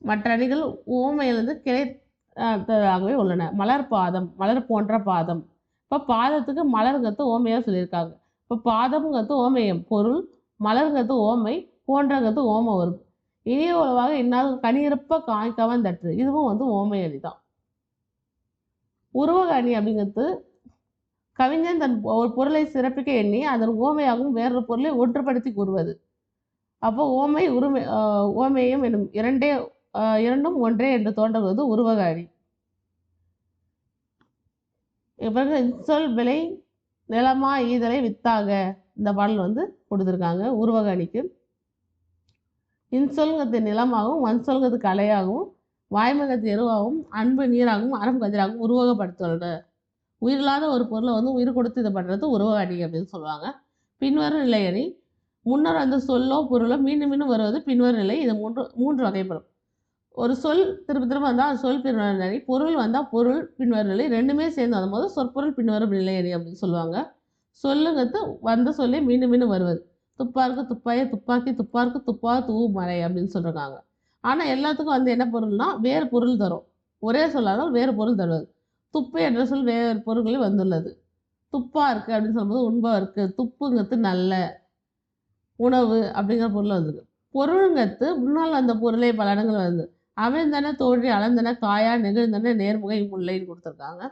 மற்ற அணிகள் ஓமையிலிருந்து கிளைத்ததாகவே உள்ளன. மலர் பாதம் மலர் போன்ற பாதம். இப்போ பாதத்துக்கு மலருங்கிறது ஓமையாக சொல்லியிருக்காங்க. இப்போ பாதம்ங்கிறது ஓமையம் பொருள், மலருங்கிறது ஓமை, போன்றங்கிறது ஓம வரும். இனிய உளவாக இந்நாள் கனியிருப்ப காய்க்கவன் தற்று இதுவும் வந்து ஓமை அணி தான். உருவக அணி அப்படிங்கிறது கவிஞன் தன் ஒரு பொருளை சிறப்பிக்க எண்ணி அதன் ஓமையாகவும் வேறொரு பொருளை ஒன்றுபடுத்தி கூறுவது. அப்போ ஓமையும் என்னும் இரண்டும் ஒன்றே என்று தோன்றுவது உருவக அணி. பிறகு இன்சொல் விலை நிலமா ஈதலை வித்தாக இந்த பாடல் வந்து கொடுத்துருக்காங்க உருவக அணிக்கு. இன்சொல்ங்கிறது நிலமாகவும், வன்சொல்ங்கிறது கலையாகவும், வாய்மகத்து எருவாகவும், அன்பு நீராகவும், அறம் கதிராகவும் உருவகப்படுத்துவது. உயிரில்லாத ஒரு பொருளை வந்து உயிர் கொடுத்து இது பண்ணுறது உருவக அணி அப்படின்னு சொல்லுவாங்க. பின்வரும் நிலை அணி. முன்னர் அந்த சொல்லோ பொருளோ மீண்டும் மீண்டும் வருவது பின்வரும் நிலை. இது மூன்று வகைப்படும். ஒரு சொல் திரும்ப திரும்ப வந்தால் அது சொல் பின்வரும் நிலை. பொருள் வந்தால் பொருள் பின்வரும் நிலை. ரெண்டுமே சேர்ந்து வரும்போது சொற்பொருள் பின்வரும் நிலை அணி அப்படின்னு சொல்லுவாங்க. சொல்லுங்கிறது வந்த சொல்லி மீண்டும் மீண்டும் வருவது. துப்பாருக்கு துப்பாய, துப்பாக்கி, துப்பாருக்கு துப்பா, தூ மலை அப்படின்னு சொல்லியிருக்காங்க. ஆனால் எல்லாத்துக்கும் வந்து என்ன பொருள்னா வேறு பொருள் தரும். ஒரே சொல்லாதான் வேறு பொருள் தருவது. துப்பு என்ற சொல் வேறு பொருள்களில் வந்துள்ளது. துப்பா இருக்குது அப்படின்னு சொல்லும்போது உண்பா இருக்குது. துப்புங்கிறது நல்ல உணவு அப்படிங்கிற பொருள் வந்தது. பொருளுங்கிறது முன்னால் அந்த பொருளே பல இடங்கள் வருது. அவிழ்ந்தன தோன்றி அளந்தன காயா நெகிழ்ந்தன நேர்முகை முல்லைன்னு கொடுத்துருக்காங்க.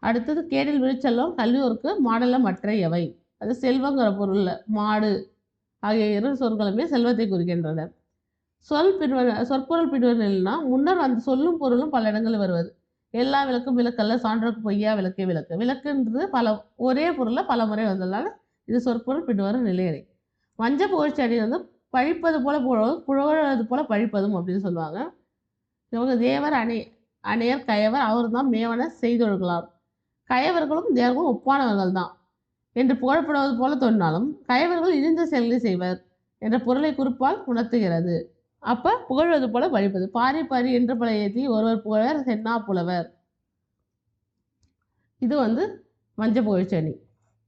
அடுத்தது கேடில் விழுச்செல்வம் கல்வியோருக்கு மாடல மற்ற எவை. அது செல்வங்கிற பொருளில் மாடு ஆகிய 2 சொற்களுமே செல்வத்தை குறிக்கின்றன. சொற்பொருள் பின்வருனா முன்னர் அந்த சொல்லும் பொருளும் பல இடங்களில் வருவது. எல்லா விளக்கும் விளக்கல்ல சான்றுக்கு பொய்யா விளக்கே விளக்கு. விளக்குன்றது ஒரே பொருளை பல முறை வந்ததுனால இது சொற்பொருள் பின்வரும் நிலையறை. வஞ்ச புகழ்ச்சி அணி வந்து பழிப்பது போல புகழ்வது போல பழிப்பதும் அப்படின்னு சொல்லுவாங்க. இவங்க தேவர் அணையர் கயவர் அவர் தான் மேவன செய்தொழுகலாம். கயவர்களும் தேவர்களும் ஒப்பானவர்கள் தான் என்று புகழப்படுவது போல தோன்றினாலும் கயவர்கள் இழிந்த செயல்களை செய்வர் என்ற பொருளை குறிப்பால் உணர்த்துகிறது. அப்போ புகழ்வது போல பழிப்பது. பாரி பாரி என்று பல ஏற்றி ஒருவர் புகழர் சென்னா புலவர். இது வந்து வஞ்ச புகழ்ச்சி அணி.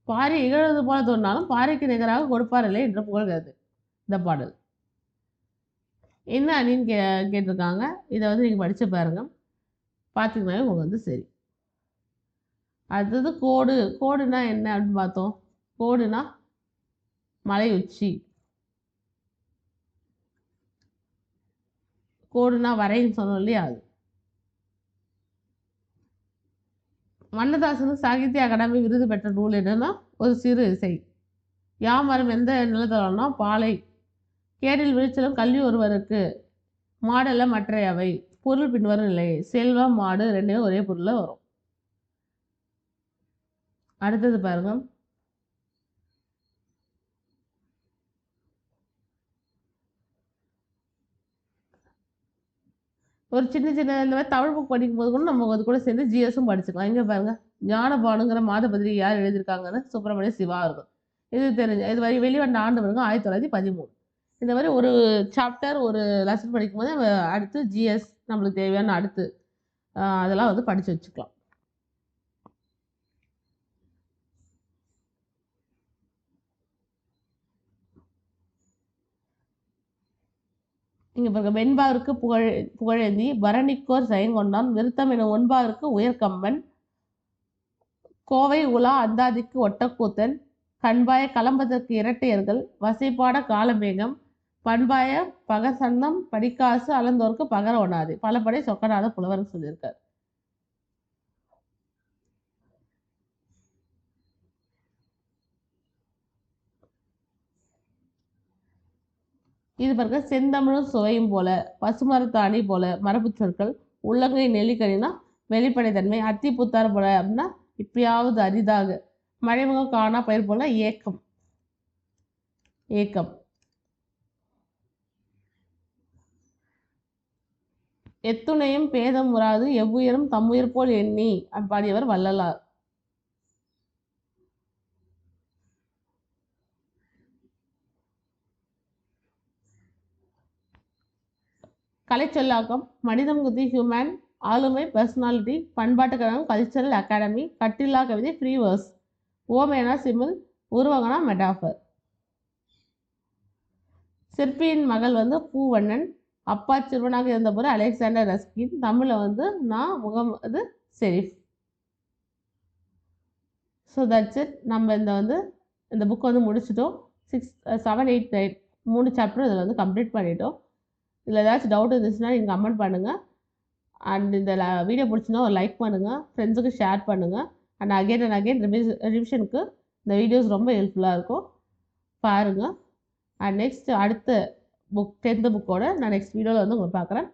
பாரி இகழ்வது போல தோன்றாலும் பாரிக்கு நிகராக கொடுப்பாரில்லை என்று புகழ்கிறது இந்த பாடல். என்ன அணின்னு கேட்டிருக்காங்க. இதை வந்து நீங்கள் படித்து பாருங்க. பார்த்திங்கனாலே உங்களுக்கு வந்து சரி. அடுத்தது கோடு. கோடுனா என்ன அப்படின்னு பார்த்தோம். கோடுனா மலை உச்சி. கோடுனா வரைன்னு சொன்னோம் இல்லையா அது. வண்ணதாசனுக்கு சாகித்ய அகாடமி விருது பெற்ற நூல் என்னன்னா ஒரு சிறு இசை. யாமரம் எந்த நிலத்தரம்னா பாலை. கேடில் விழுச்சலும் கல்வி ஒருவருக்கு மாடல்ல மற்ற அவை. பொருள் பின்வரும் நிலை. செல்வம் மாடு ரெண்டுமே ஒரே பொருளில் வரும். அடுத்தது பாருங்க. ஒரு சின்ன சின்ன இந்த மாதிரி தமிழ் புக் படிக்கும்போது கூட நம்ம அது கூட சேர்ந்து ஜிஎஸும் படிச்சுக்கலாம். இங்கே பாருங்க, ஞானபானுங்கிற மாதபதிரி யார் எழுதியிருக்காங்கன்னு சுப்பிரமணிய சிவா இருக்கும். இது தெரிஞ்ச இது மாதிரி வெளிவந்த ஆண்டு வருங்க 1913. இந்த மாதிரி ஒரு சாப்டர் ஒரு லெசன் படிக்கும்போது நம்ம அடுத்து ஜிஎஸ் நம்மளுக்கு தேவையான அடுத்து அதெல்லாம் வந்து படித்து வச்சுக்கலாம். இங்கே பாருங்க, வெண்பாவிற்கு புகழேந்தி பரணிக்கோர் செயங்கொண்டான் விருத்தம் என ஒன்பாவிற்கு உயர்கம்பன் கோவை உலா அந்தாதிக்கு ஒட்டக்கூத்தன் கண்பாய கலம்பதற்கு இரட்டையர்கள் வசைப்பாட காலமேகம் பண்பாய பகசன்னம் படிக்காசு அளந்தோருக்கு பகர ஒண்ணாது பலபடை சொக்கநாத புலவர் சொல்லியிருக்கார். இது பாருங்க, செந்தமிழும் சுவையும் போல பசுமரத்தாணி போல மரபு சொற்கள் உள்ளங்கை நெல்லிக்கனினா வெளிப்படை தன்மை அத்தி புத்தார போல அப்படின்னா இப்பயாவது அரிதாக மழைமுகம் காணா பயிர் போல ஏக்கம் ஏக்கம் எத்துணையும் பேதம் உறாது எவ்வுயிரும் தம்முயிர் போல் எண்ணி பாடியவர் வள்ளலார். கலைச்சொல்லாக்கம் மனிதம் குதி ஹியூமன் ஆளுமை பர்சனாலிட்டி பண்பாட்டு கழகம் கல்ச்சரல் அகாடமி கட்டில்லா கவிதை ஃப்ரீவர்ஸ் ஓமேனா சிமில் உருவகனா மெட்டாஃபர். சிற்பியின் மகள் வந்து பூவண்ணன் அப்பா சிறுவனாக இருந்தபோது அலெக்சாண்டர் ரஸ்கின் தமிழில் வந்து நான் Mohammed Sharif. So that's it. நம்ம இந்த புக் வந்து முடிச்சிட்டோம். 6, 7, 8, 9 3 சாப்டர் இதில் வந்து கம்ப்ளீட் பண்ணிட்டோம். இதில் ஏதாச்சும் டவுட் இருந்துச்சுன்னா நீங்கள் கமெண்ட் பண்ணுங்கள். அண்ட் இந்த வீடியோ பிடிச்சினா ஒரு லைக் பண்ணுங்கள், ஃப்ரெண்ட்ஸுக்கு ஷேர் பண்ணுங்கள். அண்ட் அகைன் ரிவிஷனுக்கு இந்த வீடியோஸ் ரொம்ப ஹெல்ப்ஃபுல்லாக இருக்கும், பாருங்கள். அண்ட் நெக்ஸ்ட் அடுத்த புக் 10th புக்கோட நான் நெக்ஸ்ட் வீடியோவில் வந்து உங்களை பார்க்குறேன்.